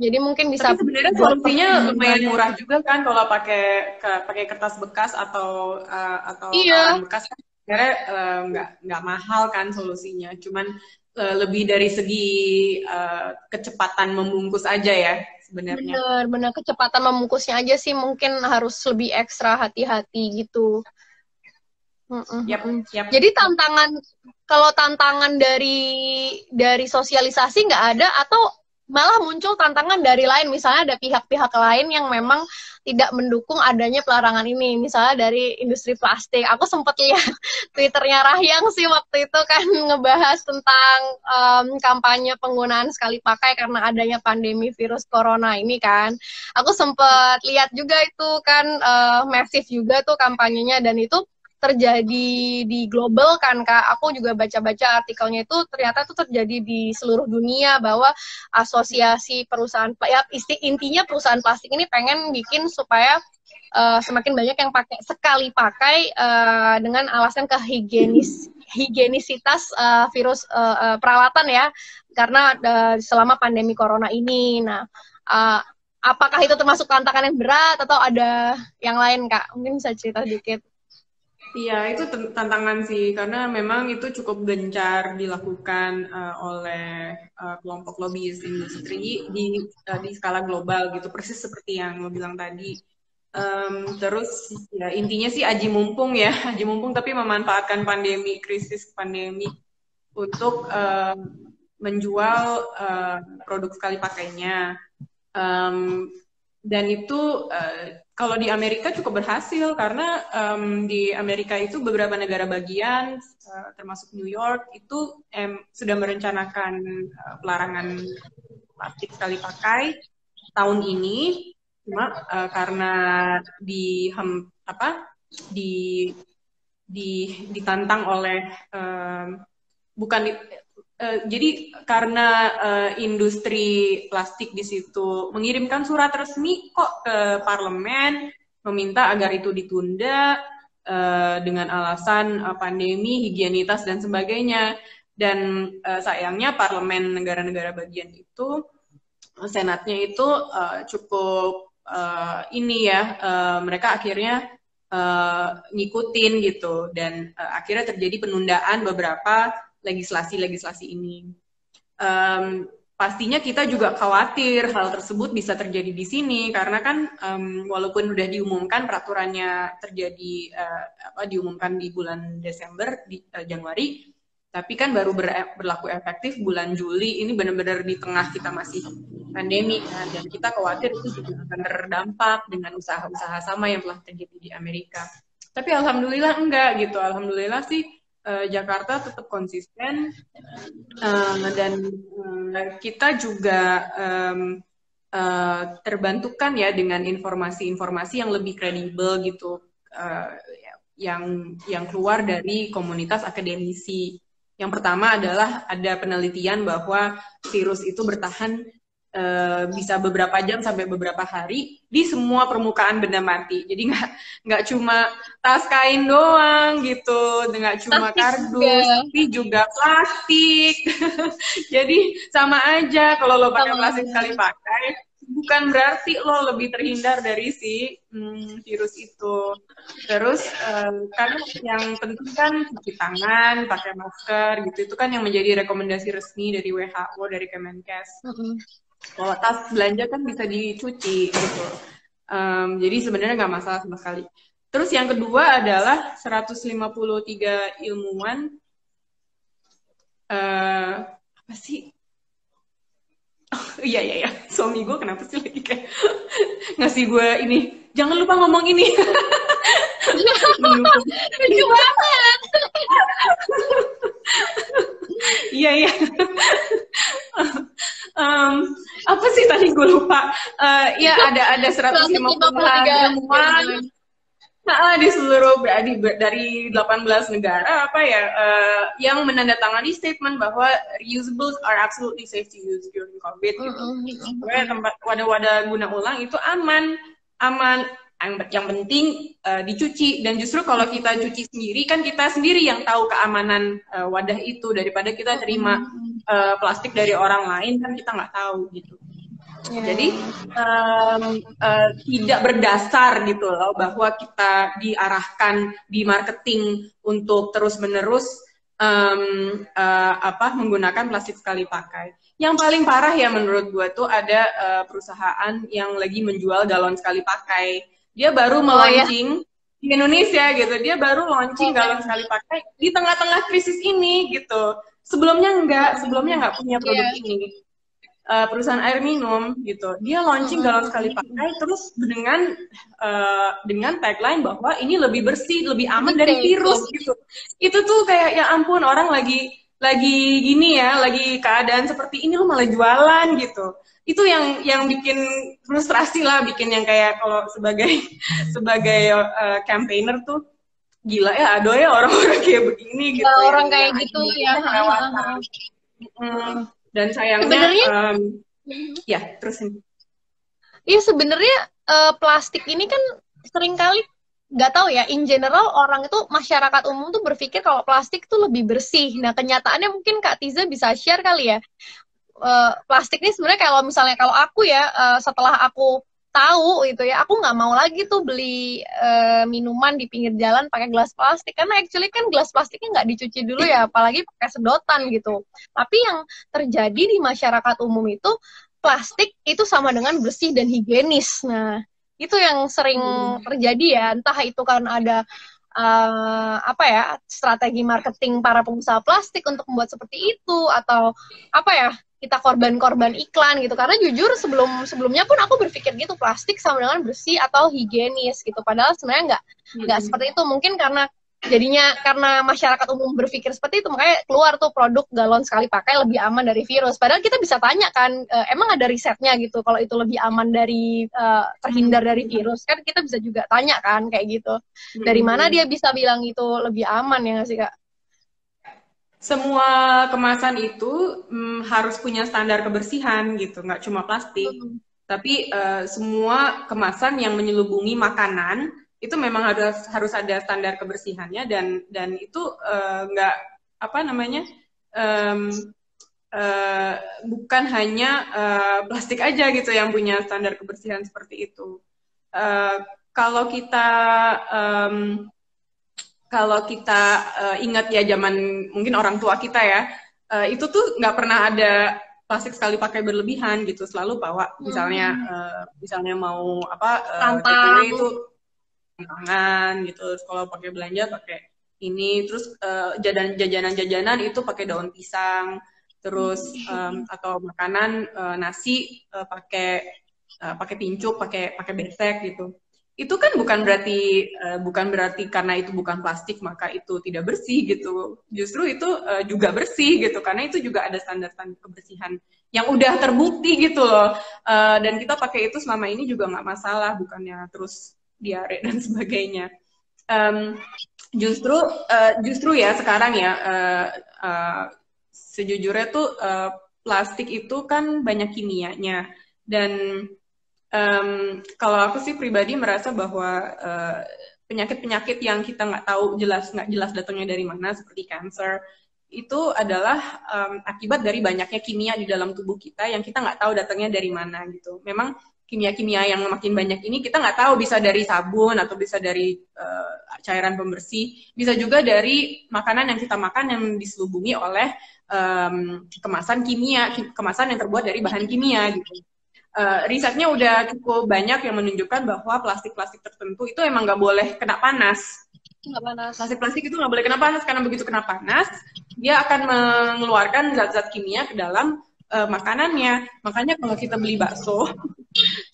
Jadi mungkin bisa. Tapi sebenarnya solusinya lumayan murah juga kan kalau pakai kertas bekas atau kain bekas kan sebenarnya nggak mahal kan solusinya. Cuman lebih dari segi kecepatan membungkus aja ya sebenarnya. Bener kecepatan membungkusnya aja sih mungkin harus lebih ekstra hati-hati gitu. Yep. Jadi tantangan dari sosialisasi nggak ada, atau malah muncul tantangan dari lain, misalnya ada pihak-pihak lain yang memang tidak mendukung adanya pelarangan ini, misalnya dari industri plastik. Aku sempat lihat Twitternya Rahyang sih waktu itu kan ngebahas tentang kampanye penggunaan sekali pakai karena adanya pandemi virus corona ini kan. Aku sempat lihat juga itu kan masif juga tuh kampanyenya, dan itu terjadi di global kan Kak. Aku juga baca-baca artikelnya, itu ternyata itu terjadi di seluruh dunia, bahwa asosiasi perusahaan, ya intinya perusahaan plastik ini pengen bikin supaya semakin banyak yang pakai sekali pakai dengan alasan higienisitas virus peralatan ya, karena selama pandemi corona ini. Nah, apakah itu termasuk tantangan yang berat atau ada yang lain Kak? Mungkin bisa cerita sedikit. Iya, itu tantangan sih, karena memang itu cukup gencar dilakukan oleh kelompok lobbyis industri di skala global gitu, persis seperti yang lo bilang tadi. Terus ya intinya sih aji mumpung tapi memanfaatkan krisis pandemi untuk menjual produk sekali pakainya. Dan itu kalau di Amerika cukup berhasil, karena di Amerika itu beberapa negara bagian, termasuk New York, itu sudah merencanakan pelarangan plastik sekali pakai tahun ini. Cuma karena ditantang oleh jadi karena industri plastik di situ mengirimkan surat resmi kok ke parlemen meminta agar itu ditunda dengan alasan pandemi, higienitas dan sebagainya. Dan sayangnya parlemen negara-negara bagian itu, senatnya itu cukup ini ya mereka akhirnya ngikutin gitu dan akhirnya terjadi penundaan beberapa legislasi ini. Pastinya kita juga khawatir hal tersebut bisa terjadi di sini karena kan walaupun udah diumumkan peraturannya terjadi diumumkan di bulan Desember di Januari, tapi kan baru berlaku efektif bulan Juli. Ini benar-benar di tengah kita masih pandemi kan, dan kita khawatir itu juga akan berdampak dengan usaha-usaha sama yang telah terjadi di Amerika. Tapi alhamdulillah enggak gitu. Alhamdulillah sih Jakarta tetap konsisten dan kita juga terbantukan ya dengan informasi-informasi yang lebih kredibel gitu yang keluar dari komunitas akademisi. Yang pertama adalah ada penelitian bahwa virus itu bertahan bisa beberapa jam sampai beberapa hari di semua permukaan benda mati. Jadi nggak cuma tas kain doang gitu, nggak cuma kardus, tapi juga plastik. Jadi sama aja kalau lo pakai plastik sekali pakai, bukan berarti lo lebih terhindar dari si virus itu. Terus karena yang penting kan cuci tangan, pakai masker gitu, itu kan yang menjadi rekomendasi resmi dari WHO, dari Kemenkes. Kalau tas belanja kan bisa dicuci gitu. Jadi sebenarnya nggak masalah sama sekali. Terus yang kedua adalah 153 ilmuwan apa sih? Oh, iya. Suami gue kenapa sih lagi kayak ngasih gue ini? Jangan lupa ngomong ini. Lucu banget. Iya. Apa sih tadi gue lupa? Ya ada 153 ilmuwan di seluruh dari 18 negara yang menandatangani statement bahwa reusables are absolutely safe to use during COVID. Tempat wadah-wadah guna ulang itu aman. Yang penting dicuci, dan justru kalau kita cuci sendiri kan kita sendiri yang tahu keamanan wadah itu daripada kita terima plastik dari orang lain, kan kita nggak tahu gitu. Jadi tidak berdasar gitu loh bahwa kita diarahkan di marketing untuk terus-menerus menggunakan plastik sekali pakai. Yang paling parah ya menurut gue tuh ada perusahaan yang lagi menjual galon sekali pakai. Dia baru launching di Indonesia gitu. Dia baru launching galon sekali pakai di tengah-tengah krisis ini gitu. Sebelumnya nggak punya produk ini. Perusahaan air minum gitu, dia launching galon sekali pakai terus dengan tagline bahwa ini lebih bersih, lebih aman dari virus gitu. Itu tuh kayak ya ampun, orang lagi gini ya, lagi keadaan seperti ini lu malah jualan gitu. Itu yang bikin frustrasi lah, bikin yang kayak kalau sebagai campaigner tuh gila ya, aduh ya orang-orang kayak begini gitu. Orang kayak gitu ya. Dan sayangnya sebenarnya ya terusin. Iya sebenarnya plastik ini kan seringkali nggak tahu ya, in general orang itu, masyarakat umum tuh berpikir kalau plastik tuh lebih bersih. Nah kenyataannya mungkin Kak Tiza bisa share kali ya, plastik ini sebenarnya kalau aku ya setelah aku tahu gitu ya, aku nggak mau lagi tuh beli minuman di pinggir jalan pakai gelas plastik, karena actually kan gelas plastiknya nggak dicuci dulu ya, apalagi pakai sedotan gitu. Tapi yang terjadi di masyarakat umum itu, plastik itu sama dengan bersih dan higienis. Nah itu yang sering terjadi ya, entah itu kan ada strategi marketing para pengusaha plastik untuk membuat seperti itu, atau kita korban-korban iklan gitu. Karena jujur sebelumnya pun aku berpikir gitu, plastik sama dengan bersih atau higienis gitu, padahal sebenarnya nggak seperti itu. Mungkin karena masyarakat umum berpikir seperti itu, makanya keluar tuh produk galon sekali pakai lebih aman dari virus. Padahal kita bisa tanya kan, emang ada risetnya gitu kalau itu lebih aman dari terhindar dari virus, kan kita bisa juga tanya kan kayak gitu. Dari mana dia bisa bilang itu lebih aman, ya nggak sih Kak? Semua kemasan itu harus punya standar kebersihan gitu, nggak cuma plastik. Tapi semua kemasan yang menyelubungi makanan itu memang harus ada standar kebersihannya, dan itu nggak eh, bukan hanya plastik aja gitu yang punya standar kebersihan seperti itu. Eh, kalau kita em, kalau kita ingat ya zaman mungkin orang tua kita ya, itu tuh nggak pernah ada plastik sekali pakai berlebihan gitu, selalu bawa misalnya mau apa take away Rantang. itu tangan gitu. Terus kalau pakai belanja pakai ini, terus jajanan-jajanan itu pakai daun pisang, terus atau makanan nasi pakai pincuk, pakai besek gitu. Itu kan bukan berarti karena itu bukan plastik maka itu tidak bersih gitu. Justru itu juga bersih gitu, karena itu juga ada standar-standar kebersihan yang udah terbukti gitu loh. Dan kita pakai itu selama ini juga nggak masalah, bukannya terus diare dan sebagainya. Um, justru ya sekarang ya sejujurnya tuh plastik itu kan banyak kimianya, dan kalau aku sih pribadi merasa bahwa penyakit-penyakit yang kita nggak jelas datangnya dari mana, seperti cancer, itu adalah akibat dari banyaknya kimia di dalam tubuh kita yang kita nggak tahu datangnya dari mana gitu. Memang kimia-kimia yang makin banyak ini kita nggak tahu, bisa dari sabun atau bisa dari cairan pembersih, bisa juga dari makanan yang kita makan yang diselubungi oleh kemasan yang terbuat dari bahan kimia gitu. Risetnya udah cukup banyak yang menunjukkan bahwa plastik-plastik tertentu itu emang nggak boleh kena panas. Nggak panas. Plastik-plastik itu nggak boleh kena panas, karena begitu kena panas, dia akan mengeluarkan zat-zat kimia ke dalam makanannya. Makanya kalau kita beli bakso,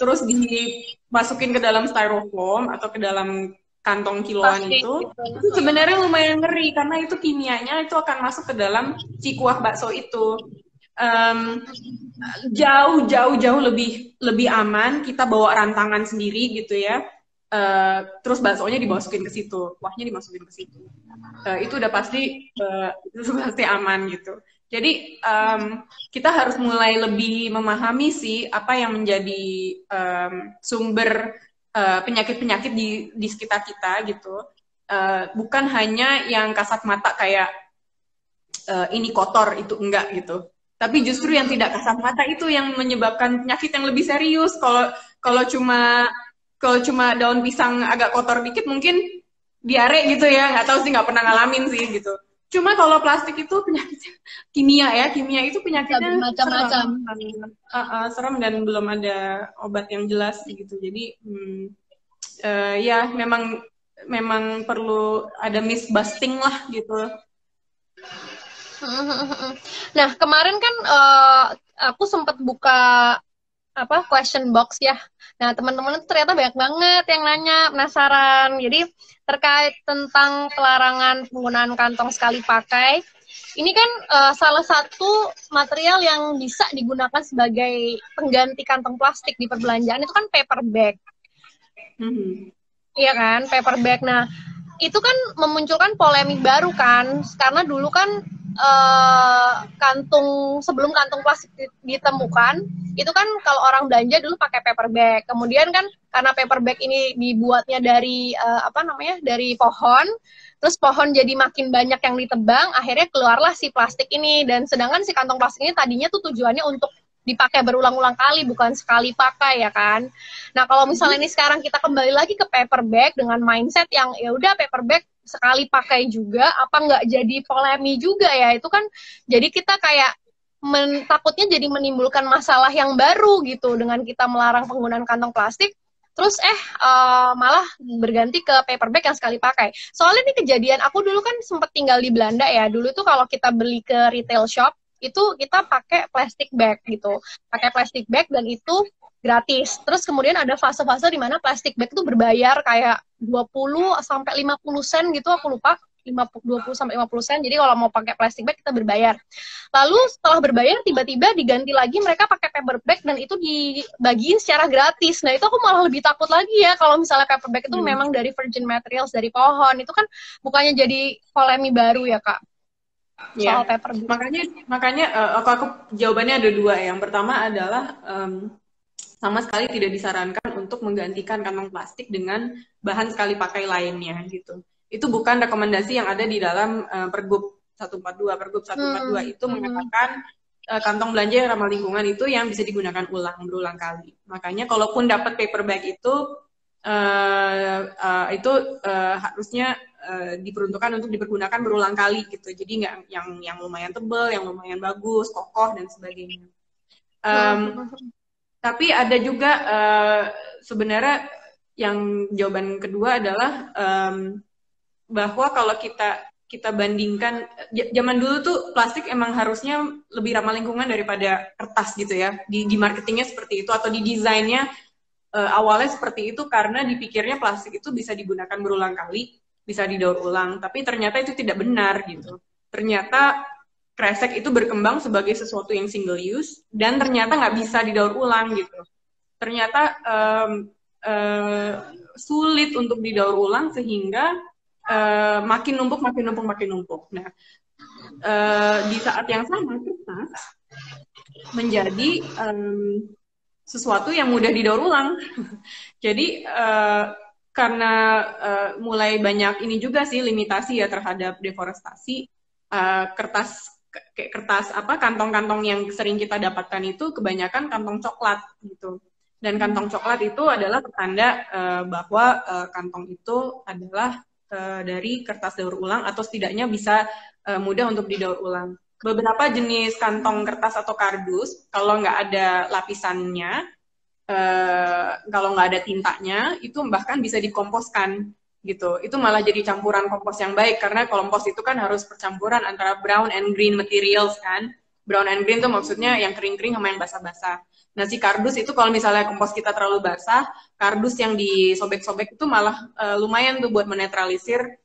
terus dimasukin ke dalam styrofoam atau ke dalam kantong kiloan Plastik itu gitu. sebenarnya lumayan ngeri, karena itu kimianya itu akan masuk ke dalam si kuah bakso itu. Jauh lebih aman kita bawa rantangan sendiri gitu ya. Terus baksonya dimasukin ke situ, kuahnya dimasukin ke situ. Itu udah pasti aman gitu. Jadi kita harus mulai lebih memahami sih apa yang menjadi sumber penyakit-penyakit di sekitar kita gitu. Bukan hanya yang kasat mata kayak ini kotor itu enggak gitu. Tapi justru yang tidak kasat mata itu yang menyebabkan penyakit yang lebih serius. Kalau cuma daun pisang agak kotor dikit mungkin diare gitu ya, nggak tahu sih, nggak pernah ngalamin sih gitu. Cuma kalau plastik itu penyakit kimia itu penyakitnya Macam-macam. serem dan belum ada obat yang jelas gitu. Jadi ya memang perlu ada myth busting lah gitu. Nah, kemarin kan aku sempat buka question box ya. Nah, teman-teman ternyata banyak banget yang nanya, penasaran. Jadi terkait tentang pelarangan penggunaan kantong sekali pakai. Ini kan salah satu material yang bisa digunakan sebagai pengganti kantong plastik di perbelanjaan itu kan paper bag. Iya kan, paper bag. Nah, itu kan memunculkan polemik baru kan, karena dulu kan sebelum kantung plastik ditemukan, itu kan kalau orang belanja dulu pakai paper bag. Kemudian kan karena paper bag ini dibuatnya dari dari pohon, terus pohon jadi makin banyak yang ditebang, akhirnya keluarlah si plastik ini. Dan sedangkan si kantong plastik ini tadinya tuh tujuannya untuk dipakai berulang-ulang kali, bukan sekali pakai ya kan. Nah, kalau misalnya ini sekarang kita kembali lagi ke paper bag dengan mindset yang ya udah paper bag sekali pakai juga, apa nggak jadi polemik juga ya, itu kan jadi kita kayak takutnya jadi menimbulkan masalah yang baru gitu dengan kita melarang penggunaan kantong plastik, terus malah berganti ke paper bag yang sekali pakai. Soalnya ini kejadian, aku dulu kan sempat tinggal di Belanda ya, dulu tuh kalau kita beli ke retail shop itu kita pakai plastik bag gitu, pakai plastik bag dan itu gratis. Terus kemudian ada fase-fase di mana plastik bag itu berbayar kayak 20 sampai 50 sen gitu, aku lupa, 20 sampai 50 sen. Jadi kalau mau pakai plastik bag kita berbayar. Lalu setelah berbayar tiba-tiba diganti lagi mereka pakai paper bag dan itu dibagiin secara gratis. Nah, itu aku malah lebih takut lagi ya kalau misalnya paper bag itu memang dari virgin materials, dari pohon. Itu kan bukannya jadi polemik baru ya, Kak? Soal paper bag. Makanya aku jawabannya ada dua. Yang pertama adalah sama sekali tidak disarankan untuk menggantikan kantong plastik dengan bahan sekali pakai lainnya gitu. Itu bukan rekomendasi yang ada di dalam Pergub 142. Pergub 142 itu mengatakan kantong belanja yang ramah lingkungan itu yang bisa digunakan berulang kali. Makanya kalaupun dapat paper bag itu harusnya diperuntukkan untuk dipergunakan berulang kali gitu. Jadi nggak yang lumayan tebal, yang lumayan bagus, kokoh dan sebagainya. Tapi ada juga sebenarnya yang jawaban kedua adalah bahwa kalau kita bandingkan, zaman dulu tuh plastik emang harusnya lebih ramah lingkungan daripada kertas gitu ya. Di marketingnya seperti itu, atau di desainnya awalnya seperti itu karena dipikirnya plastik itu bisa digunakan berulang kali, bisa didaur ulang. Tapi ternyata itu tidak benar gitu. Ternyata kresek itu berkembang sebagai sesuatu yang single use dan ternyata nggak bisa didaur ulang gitu. Ternyata sulit untuk didaur ulang sehingga makin numpuk. Nah, di saat yang sama kertas menjadi sesuatu yang mudah didaur ulang. Jadi karena mulai banyak ini juga sih limitasi ya terhadap deforestasi, kertas kantong-kantong yang sering kita dapatkan itu kebanyakan kantong coklat gitu. Dan kantong coklat itu adalah pertanda bahwa kantong itu adalah dari kertas daur ulang atau setidaknya bisa mudah untuk didaur ulang. Beberapa jenis kantong kertas atau kardus, kalau nggak ada lapisannya, kalau nggak ada tintanya, itu bahkan bisa dikomposkan gitu. Itu malah jadi campuran kompos yang baik, karena kompos itu kan harus percampuran antara brown and green materials kan. Brown and green itu maksudnya yang kering-kering sama yang basah-basah. Nah, si kardus itu kalau misalnya kompos kita terlalu basah, kardus yang disobek-sobek itu malah lumayan tuh buat menetralisir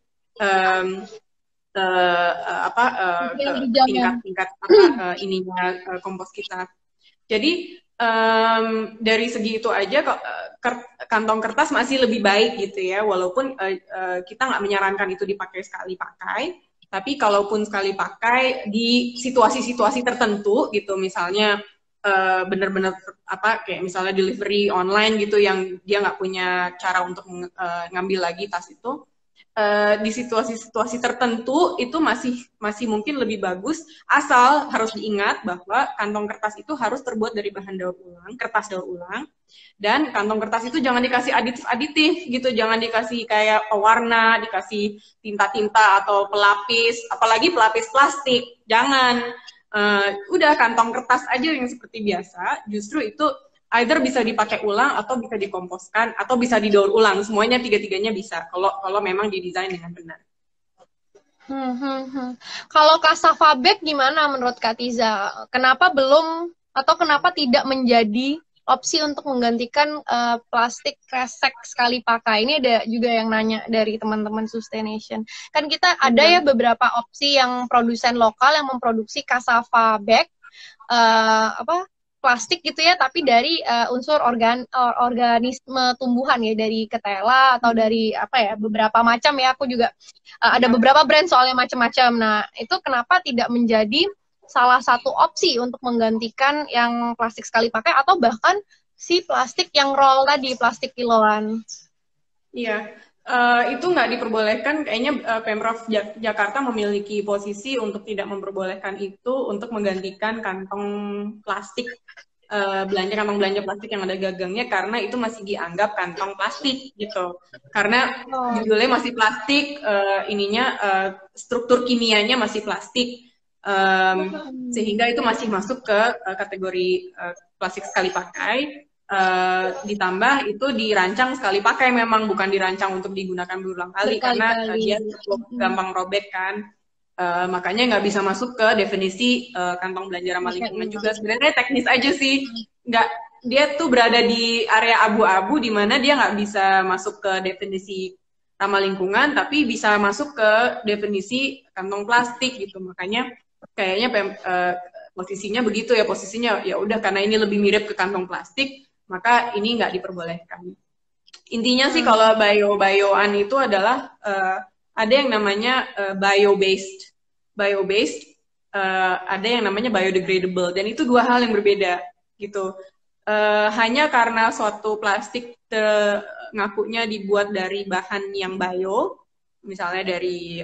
tingkat ininya kompos kita. Jadi dari segi itu aja kantong kertas masih lebih baik gitu ya, walaupun kita nggak menyarankan itu dipakai sekali pakai, tapi kalaupun sekali pakai di situasi-situasi tertentu gitu, misalnya bener-bener kayak misalnya delivery online gitu yang dia nggak punya cara untuk ngambil lagi tas itu, di situasi-situasi tertentu itu masih mungkin lebih bagus, asal harus diingat bahwa kantong kertas itu harus terbuat dari bahan kertas daur ulang, dan kantong kertas itu jangan dikasih aditif gitu, jangan dikasih kayak pewarna, dikasih tinta-tinta atau pelapis, apalagi pelapis plastik, jangan. Udah kantong kertas aja yang seperti biasa, justru itu either bisa dipakai ulang atau bisa dikomposkan atau bisa didaur ulang, semuanya tiga-tiganya bisa kalau memang didesain dengan benar. Kalau cassava bag gimana menurut Kak Tiza? Kenapa belum atau kenapa tidak menjadi opsi untuk menggantikan plastik kresek sekali pakai? Ini ada juga yang nanya dari teman-teman Sustaination. Kan kita ada ya beberapa opsi yang produsen lokal yang memproduksi cassava bag, plastik gitu ya, tapi dari unsur organisme tumbuhan ya, dari ketela atau dari beberapa macam ya. Aku juga ada beberapa brand soalnya macam-macam. Nah, itu kenapa tidak menjadi salah satu opsi untuk menggantikan yang plastik sekali pakai atau bahkan si plastik yang roll tadi, plastik kiloan? Iya, itu nggak diperbolehkan. Kayaknya Pemprov Jakarta memiliki posisi untuk tidak memperbolehkan itu untuk menggantikan kantong plastik kantong belanja plastik yang ada gagangnya, karena itu masih dianggap kantong plastik gitu. Karena judulnya masih plastik, struktur kimianya masih plastik. Sehingga itu masih masuk ke kategori plastik sekali pakai, ditambah itu dirancang sekali pakai, memang bukan dirancang untuk digunakan berulang kali, karena dia gampang robek kan, makanya nggak bisa masuk ke definisi kantong belanja ramah lingkungan juga. Sebenarnya teknis aja sih, dia tuh berada di area abu-abu di mana dia nggak bisa masuk ke definisi ramah lingkungan, tapi bisa masuk ke definisi kantong plastik gitu. Makanya kayaknya posisinya begitu ya, posisinya ya udah karena ini lebih mirip ke kantong plastik, maka ini nggak diperbolehkan. Intinya sih kalau bio-bioan itu adalah ada yang namanya bio-based, ada yang namanya biodegradable, dan itu dua hal yang berbeda gitu. Hanya karena suatu plastik ngakunya dibuat dari bahan yang bio, misalnya dari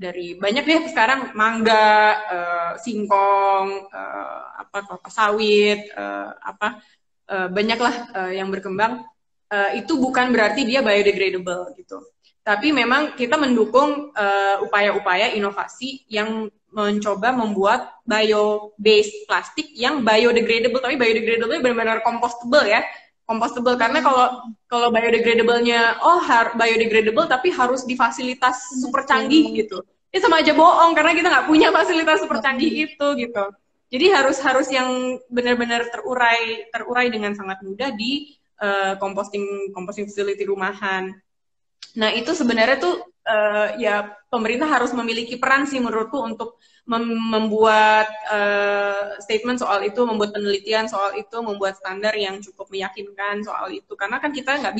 dari banyak deh sekarang, mangga, singkong, kelapa sawit, banyaklah yang berkembang. Itu bukan berarti dia biodegradable gitu. Tapi memang kita mendukung upaya-upaya inovasi yang mencoba membuat bio-based plastik yang biodegradable, tapi biodegradable benar-benar compostable ya. Compostable karena kalau biodegradable-nya biodegradable tapi harus di fasilitas super canggih gitu. Ya sama aja bohong karena kita nggak punya fasilitas super canggih itu gitu. Jadi harus yang benar-benar terurai dengan sangat mudah di composting facility rumahan. Nah, itu sebenarnya tuh ya pemerintah harus memiliki peran sih menurutku untuk membuat statement soal itu, membuat penelitian soal itu, membuat standar yang cukup meyakinkan soal itu. Karena kan kita nggak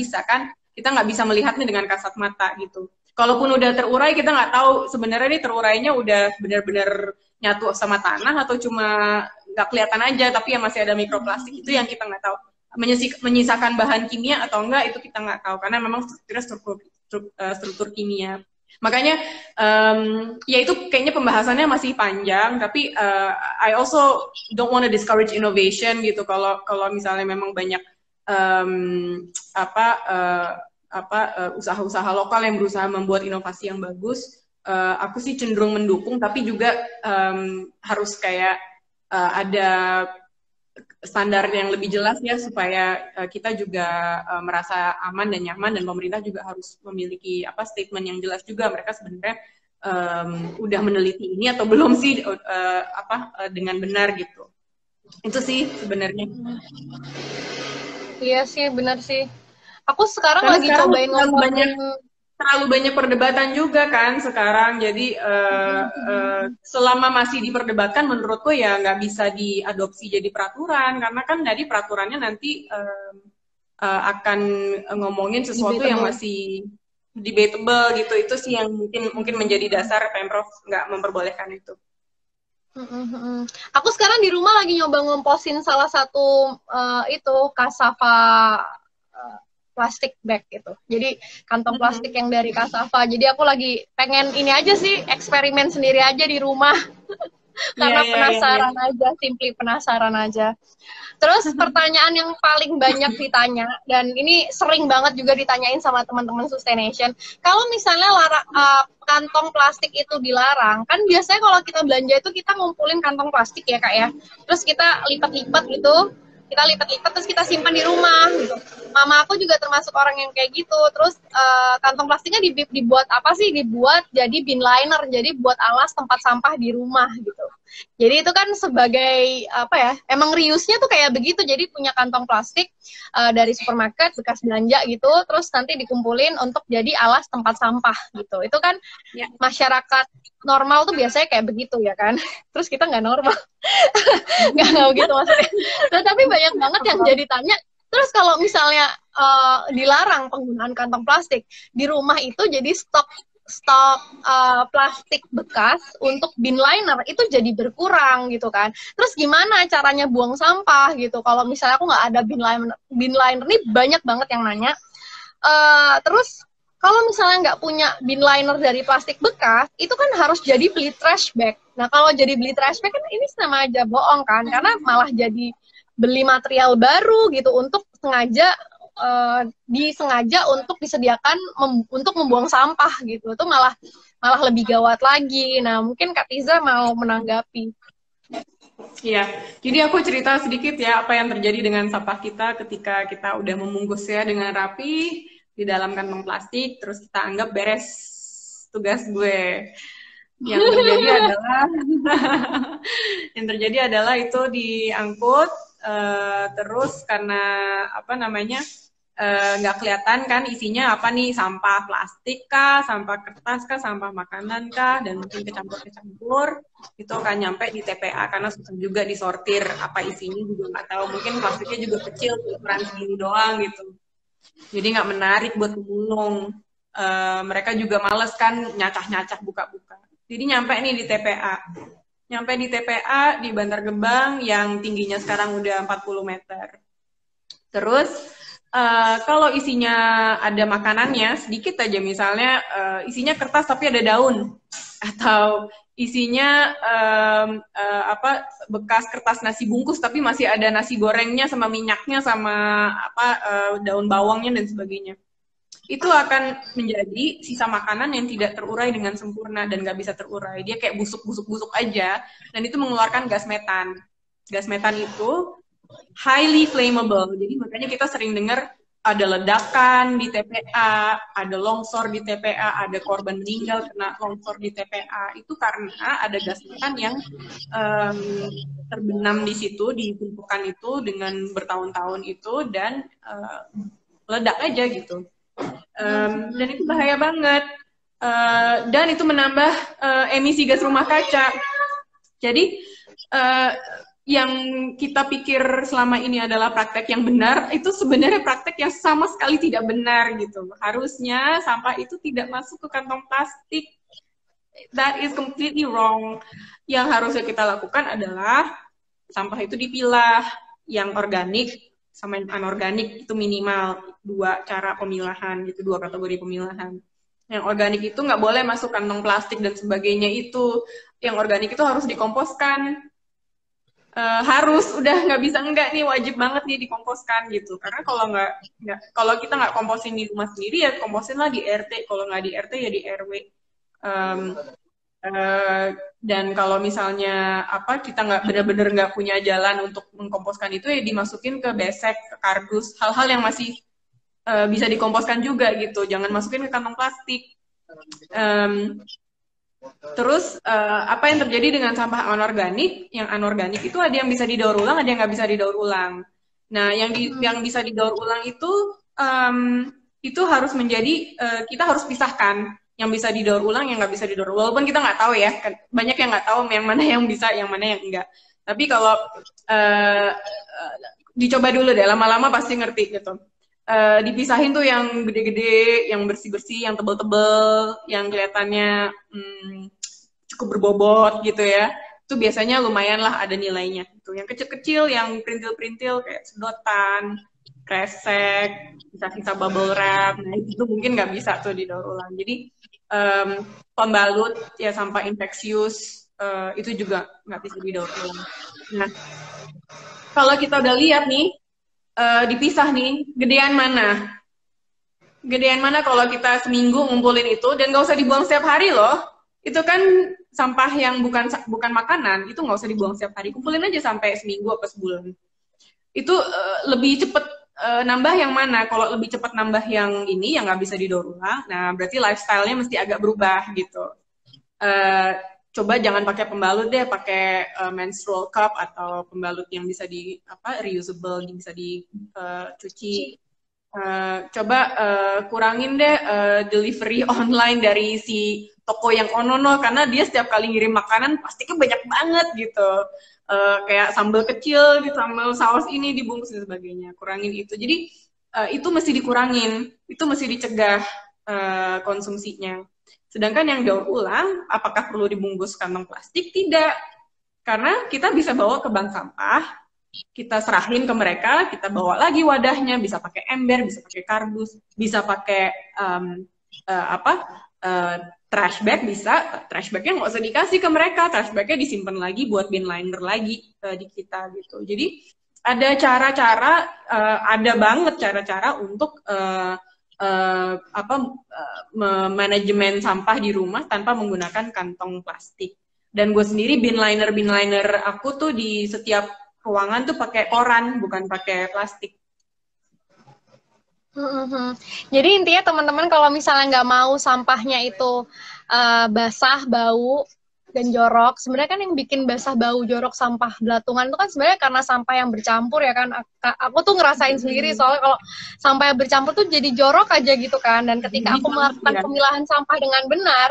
bisa melihatnya dengan kasat mata gitu. Kalaupun udah terurai, kita nggak tahu sebenarnya ini terurainya udah benar-benar nyatu sama tanah atau cuma nggak kelihatan aja, tapi yang masih ada mikroplastik, itu yang kita nggak tahu. Menyisakan bahan kimia atau enggak, itu kita nggak tahu karena memang struktur kimia. Makanya ya itu kayaknya pembahasannya masih panjang, tapi I also don't want to discourage innovation gitu. Kalau misalnya memang banyak usaha-usaha lokal yang berusaha membuat inovasi yang bagus, aku sih cenderung mendukung, tapi juga harus kayak ada standar yang lebih jelas ya supaya kita juga merasa aman dan nyaman, dan pemerintah juga harus memiliki statement yang jelas juga mereka sebenarnya udah meneliti ini atau belum sih dengan benar gitu. Itu sih sebenarnya. Iya sih, benar sih. Aku sekarang lagi cobain terlalu banyak perdebatan juga kan sekarang, jadi selama masih diperdebatkan menurutku ya nggak bisa diadopsi jadi peraturan, karena kan dari peraturannya nanti akan ngomongin sesuatu yang masih debatable gitu. Itu sih yang mungkin menjadi dasar Pemprov nggak memperbolehkan itu. Aku sekarang di rumah lagi nyoba ngomposin salah satu itu cassava plastik bag gitu. Jadi kantong plastik yang dari cassava. Jadi aku lagi pengen ini aja sih, eksperimen sendiri aja di rumah. Karena penasaran aja, simply penasaran aja. Terus pertanyaan yang paling banyak ditanya, dan ini sering banget juga ditanyain sama teman-teman Sustaination, kalau misalnya kantong plastik itu dilarang, kan biasanya kalau kita belanja itu kita ngumpulin kantong plastik ya Kak ya, terus kita lipat-lipat gitu, terus kita simpan di rumah gitu. Mama aku juga termasuk orang yang kayak gitu. Terus kantong plastiknya dibuat apa sih? Dibuat jadi bin liner, jadi buat alas tempat sampah di rumah gitu. Jadi itu kan sebagai apa ya? Emang reuse-nya tuh kayak begitu. Jadi punya kantong plastik dari supermarket bekas belanja gitu, terus nanti dikumpulin untuk jadi alas tempat sampah gitu. Itu kan masyarakat normal tuh biasanya kayak begitu ya kan. Terus kita nggak normal. Nggak begitu maksudnya. Nah, tapi banyak banget yang jadi tanya, terus kalau misalnya dilarang penggunaan kantong plastik, di rumah itu jadi stok plastik bekas untuk bin liner itu jadi berkurang gitu kan. Terus gimana caranya buang sampah gitu? Kalau misalnya aku nggak ada bin liner nih, banyak banget yang nanya. Terus kalau misalnya nggak punya bin liner dari plastik bekas, itu kan harus jadi beli trash bag. Nah, kalau jadi beli trash bag kan ini sama aja bohong kan, karena malah jadi beli material baru gitu untuk disengaja untuk disediakan untuk membuang sampah gitu. Itu malah lebih gawat lagi. Nah, mungkin Kak Tiza mau menanggapi. Iya, jadi aku cerita sedikit ya apa yang terjadi dengan sampah kita ketika kita udah membungkusnya dengan rapi di dalam kantong plastik, terus kita anggap beres tugas gue. Yang terjadi adalah itu diangkut, terus karena nggak kelihatan kan isinya apa nih, sampah plastik kah, sampah kertas kah, sampah makanan kah, dan mungkin kecampur itu akan nyampe di TPA karena susah juga disortir apa isinya, juga nggak tahu, mungkin plastiknya juga kecil, ukuran segini doang gitu. Jadi nggak menarik buat pemulung. Mereka juga males kan nyacah-nyacah buka-buka. Jadi nyampe nih di TPA. Nyampe di TPA di Bantar Gebang yang tingginya sekarang udah 40 meter. Terus kalau isinya ada makanannya sedikit aja, misalnya isinya kertas tapi ada daun, atau isinya apa, bekas kertas nasi bungkus tapi masih ada nasi gorengnya sama minyaknya sama apa, daun bawangnya dan sebagainya, itu akan menjadi sisa makanan yang tidak terurai dengan sempurna dan nggak bisa terurai. Dia kayak busuk aja, dan itu mengeluarkan gas metan. Gas metan itu highly flammable. Jadi makanya kita sering dengar ada ledakan di TPA, ada longsor di TPA, ada korban meninggal kena longsor di TPA. Itu karena ada gas metan yang terbenam di situ, di tumpukan itu dengan bertahun-tahun itu, dan meledak aja gitu. Dan itu bahaya banget. Dan itu menambah emisi gas rumah kaca. Jadi yang kita pikir selama ini adalah praktek yang benar, itu sebenarnya praktek yang sama sekali tidak benar gitu. Harusnya sampah itu tidak masuk ke kantong plastik. That is completely wrong. Yang harusnya kita lakukan adalah sampah itu dipilah, yang organik sama yang anorganik itu minimal 2 cara pemilahan gitu, 2 kategori pemilahan. Yang organik itu nggak boleh masuk kantong plastik dan sebagainya itu. Yang organik itu harus dikomposkan. Harus, udah nggak bisa enggak nih, wajib banget nih dikomposkan gitu. Karena kalau kita nggak komposin di rumah sendiri, ya komposinlah di RT. Kalau nggak di RT ya di RW. Dan kalau misalnya apa, kita nggak benar-benar nggak punya jalan untuk mengkomposkan itu, ya dimasukin ke besek, ke kardus, hal-hal yang masih bisa dikomposkan juga gitu. Jangan masukin ke kantong plastik. Terus apa yang terjadi dengan sampah anorganik? Yang anorganik itu ada yang bisa didaur ulang, ada yang nggak bisa didaur ulang. Nah, yang bisa didaur ulang itu harus menjadi, kita harus pisahkan yang bisa didaur ulang, yang nggak bisa didaur ulang. Walaupun kita nggak tahu ya, banyak yang nggak tahu yang mana yang bisa, yang mana yang enggak. Tapi kalau dicoba dulu deh, lama-lama pasti ngerti gitu. Dipisahin tuh yang gede-gede, yang bersih-bersih, yang tebel-tebel, yang kelihatannya cukup berbobot gitu ya. Itu biasanya lumayan lah ada nilainya. Itu yang kecil-kecil, yang perintil-perintil kayak sedotan, kresek, sisa-sisa bubble wrap, nah itu mungkin nggak bisa tuh didaur ulang. Jadi pembalut ya, sampah infeksius itu juga nggak bisa didaur ulang. Nah, kalau kita udah lihat nih, dipisah nih, gedean mana? Gedean mana kalau kita seminggu ngumpulin itu, dan nggak usah dibuang setiap hari loh. Itu kan sampah yang bukan makanan, itu nggak usah dibuang setiap hari. Kumpulin aja sampai seminggu atau sebulan. Itu lebih cepet nambah yang mana? Kalau lebih cepat nambah yang ini, yang nggak bisa didaur ulang, nah berarti lifestyle-nya mesti agak berubah gitu. Coba jangan pakai pembalut deh, pakai menstrual cup atau pembalut yang bisa reusable, yang bisa dicuci. Coba kurangin deh delivery online dari si toko yang onono, karena dia setiap kali ngirim makanan pasti banyak banget gitu. Kayak sambal kecil, gitu, sambal saus ini dibungkus dan sebagainya. Kurangin itu. Jadi itu mesti dikurangin, itu mesti dicegah konsumsinya. Sedangkan yang daur ulang, apakah perlu dibungkus kantong plastik? Tidak. Karena kita bisa bawa ke bank sampah, kita serahin ke mereka, kita bawa lagi wadahnya, bisa pakai ember, bisa pakai kardus, bisa pakai trash bag, bisa. Trash bagnya nggak usah dikasih ke mereka, trash bagnya disimpan lagi buat bin liner lagi di kita gitu. Jadi ada cara-cara, ada banget cara-cara untuk manajemen sampah di rumah tanpa menggunakan kantong plastik. Dan gue sendiri bin liner aku tuh di setiap ruangan tuh pakai koran, bukan pakai plastik. Jadi intinya teman-teman kalau misalnya nggak mau sampahnya itu basah, bau, dan jorok, sebenarnya kan yang bikin basah, bau, jorok sampah belatungan itu kan sebenarnya karena sampah yang bercampur ya kan. Aku tuh ngerasain sendiri, soalnya kalau sampah yang bercampur tuh jadi jorok aja gitu kan. Dan ketika aku melakukan pemilahan sampah dengan benar,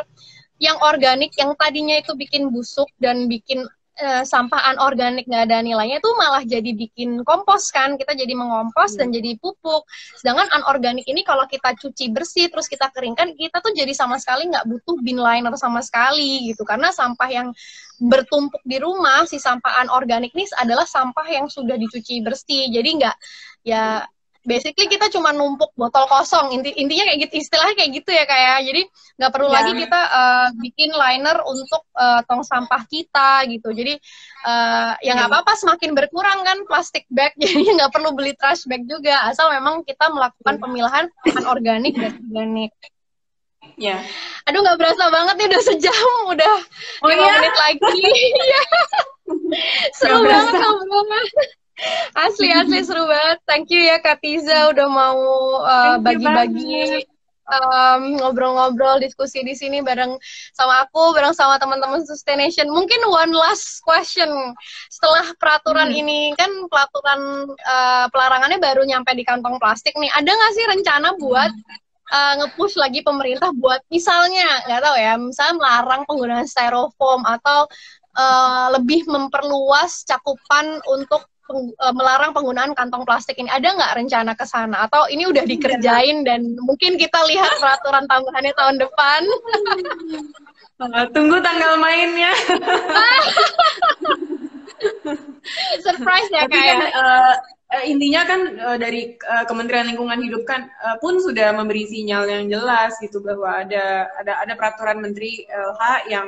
yang organik yang tadinya itu bikin busuk dan bikin sampah anorganik nggak ada nilainya, itu malah jadi bikin kompos kan. Kita jadi mengompos dan jadi pupuk. Sedangkan anorganik ini kalau kita cuci bersih terus kita keringkan, kita tuh jadi sama sekali nggak butuh bin liner sama sekali gitu. Karena sampah yang bertumpuk di rumah, si sampah anorganik ini adalah sampah yang sudah dicuci bersih. Jadi nggak, ya basically kita cuma numpuk botol kosong, intinya kayak gitu, istilahnya kayak gitu ya kayak. Jadi nggak perlu lagi kita bikin liner untuk tong sampah kita gitu. Jadi ya nggak apa-apa, semakin berkurang kan plastik bag, jadi nggak perlu beli trash bag juga, asal memang kita melakukan pemilahan bahan organik dan organik. Ya. Aduh, nggak berasa banget nih, udah sejam, udah 5 menit lagi. Seru banget ngobrolnya. Asli seru banget. Thank you ya Kak Tiza udah mau bagi-bagi ngobrol-ngobrol, diskusi di sini bareng sama aku, bareng sama teman-teman Sustaination. Mungkin one last question, setelah peraturan ini kan pelarangannya baru nyampe di kantong plastik nih, ada nggak sih rencana buat nge-push lagi pemerintah buat misalnya, nggak tahu ya, misalnya melarang penggunaan styrofoam atau lebih memperluas cakupan untuk melarang penggunaan kantong plastik ini? Ada nggak rencana ke sana? Atau ini udah dikerjain dan mungkin kita lihat peraturan tambahannya tahun depan? Tunggu tanggal mainnya. Surprise ya kayak. Intinya kan dari Kementerian Lingkungan Hidup kan pun sudah memberi sinyal yang jelas gitu bahwa ada peraturan Menteri LH yang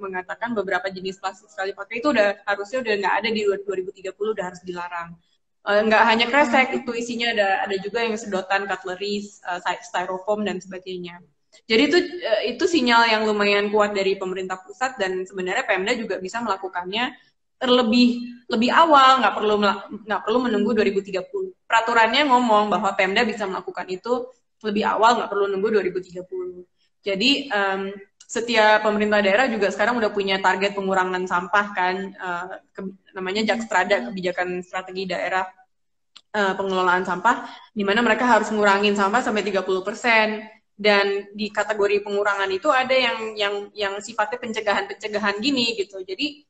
mengatakan beberapa jenis plastik sekali pakai itu harusnya udah nggak ada di 2030, udah harus dilarang. Nggak hanya kresek, itu isinya ada juga yang sedotan, cutlery, styrofoam dan sebagainya. Jadi itu sinyal yang lumayan kuat dari pemerintah pusat, dan sebenarnya Pemda juga bisa melakukannya lebih awal, nggak perlu menunggu 2030. Peraturannya ngomong bahwa Pemda bisa melakukan itu lebih awal, nggak perlu nunggu 2030. Jadi setiap pemerintah daerah juga sekarang udah punya target pengurangan sampah kan, namanya Jakstrada, kebijakan strategi daerah pengelolaan sampah, di mana mereka harus ngurangin sampah sampai 30%. Dan di kategori pengurangan itu ada yang sifatnya pencegahan gini gitu. Jadi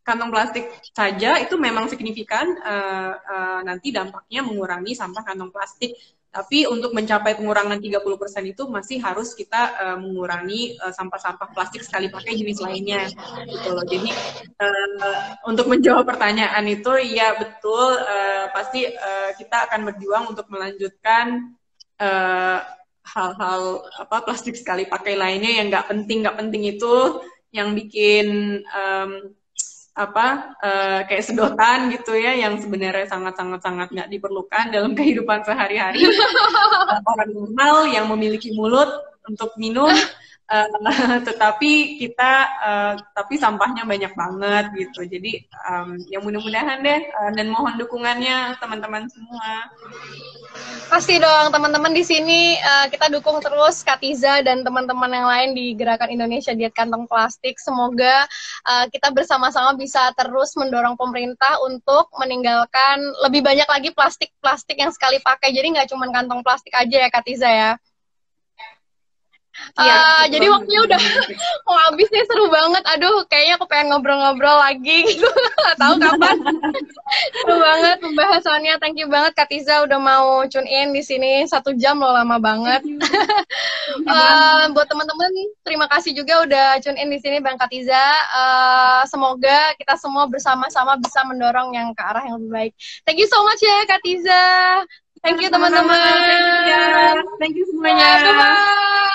kantong plastik saja itu memang signifikan nanti dampaknya mengurangi sampah kantong plastik. Tapi untuk mencapai pengurangan 30% itu masih harus kita mengurangi sampah-sampah plastik sekali pakai jenis lainnya. Gitu loh. Jadi untuk menjawab pertanyaan itu, ya betul, pasti kita akan berjuang untuk melanjutkan hal-hal plastik sekali pakai lainnya yang nggak penting itu, yang bikin kayak sedotan gitu ya, yang sebenarnya sangat nggak diperlukan dalam kehidupan sehari-hari. Orang normal yang memiliki mulut untuk minum, tetapi tapi sampahnya banyak banget gitu. Jadi ya mudah-mudahan deh, dan mohon dukungannya teman-teman semua. Pasti dong teman-teman di sini, kita dukung terus Kak Tiza dan teman-teman yang lain di Gerakan Indonesia Diet Kantong Plastik. Semoga kita bersama-sama bisa terus mendorong pemerintah untuk meninggalkan lebih banyak lagi plastik yang sekali pakai. Jadi nggak cuma kantong plastik aja ya Kak Tiza ya. Jadi waktunya udah mau habis nih, seru banget. Aduh, kayaknya aku pengen ngobrol-ngobrol lagi gitu. Nggak tahu kapan. Seru banget pembahasannya. Thank you banget Kak Tiza udah mau tune in di sini. 1 jam loh, lama banget. Buat teman-teman, terima kasih juga udah tune in di sini Bang Kak Tiza. Semoga kita semua bersama-sama bisa mendorong yang ke arah yang lebih baik. Thank you so much ya Kak Tiza. Thank you teman-teman. Thank you semuanya. Bye-bye.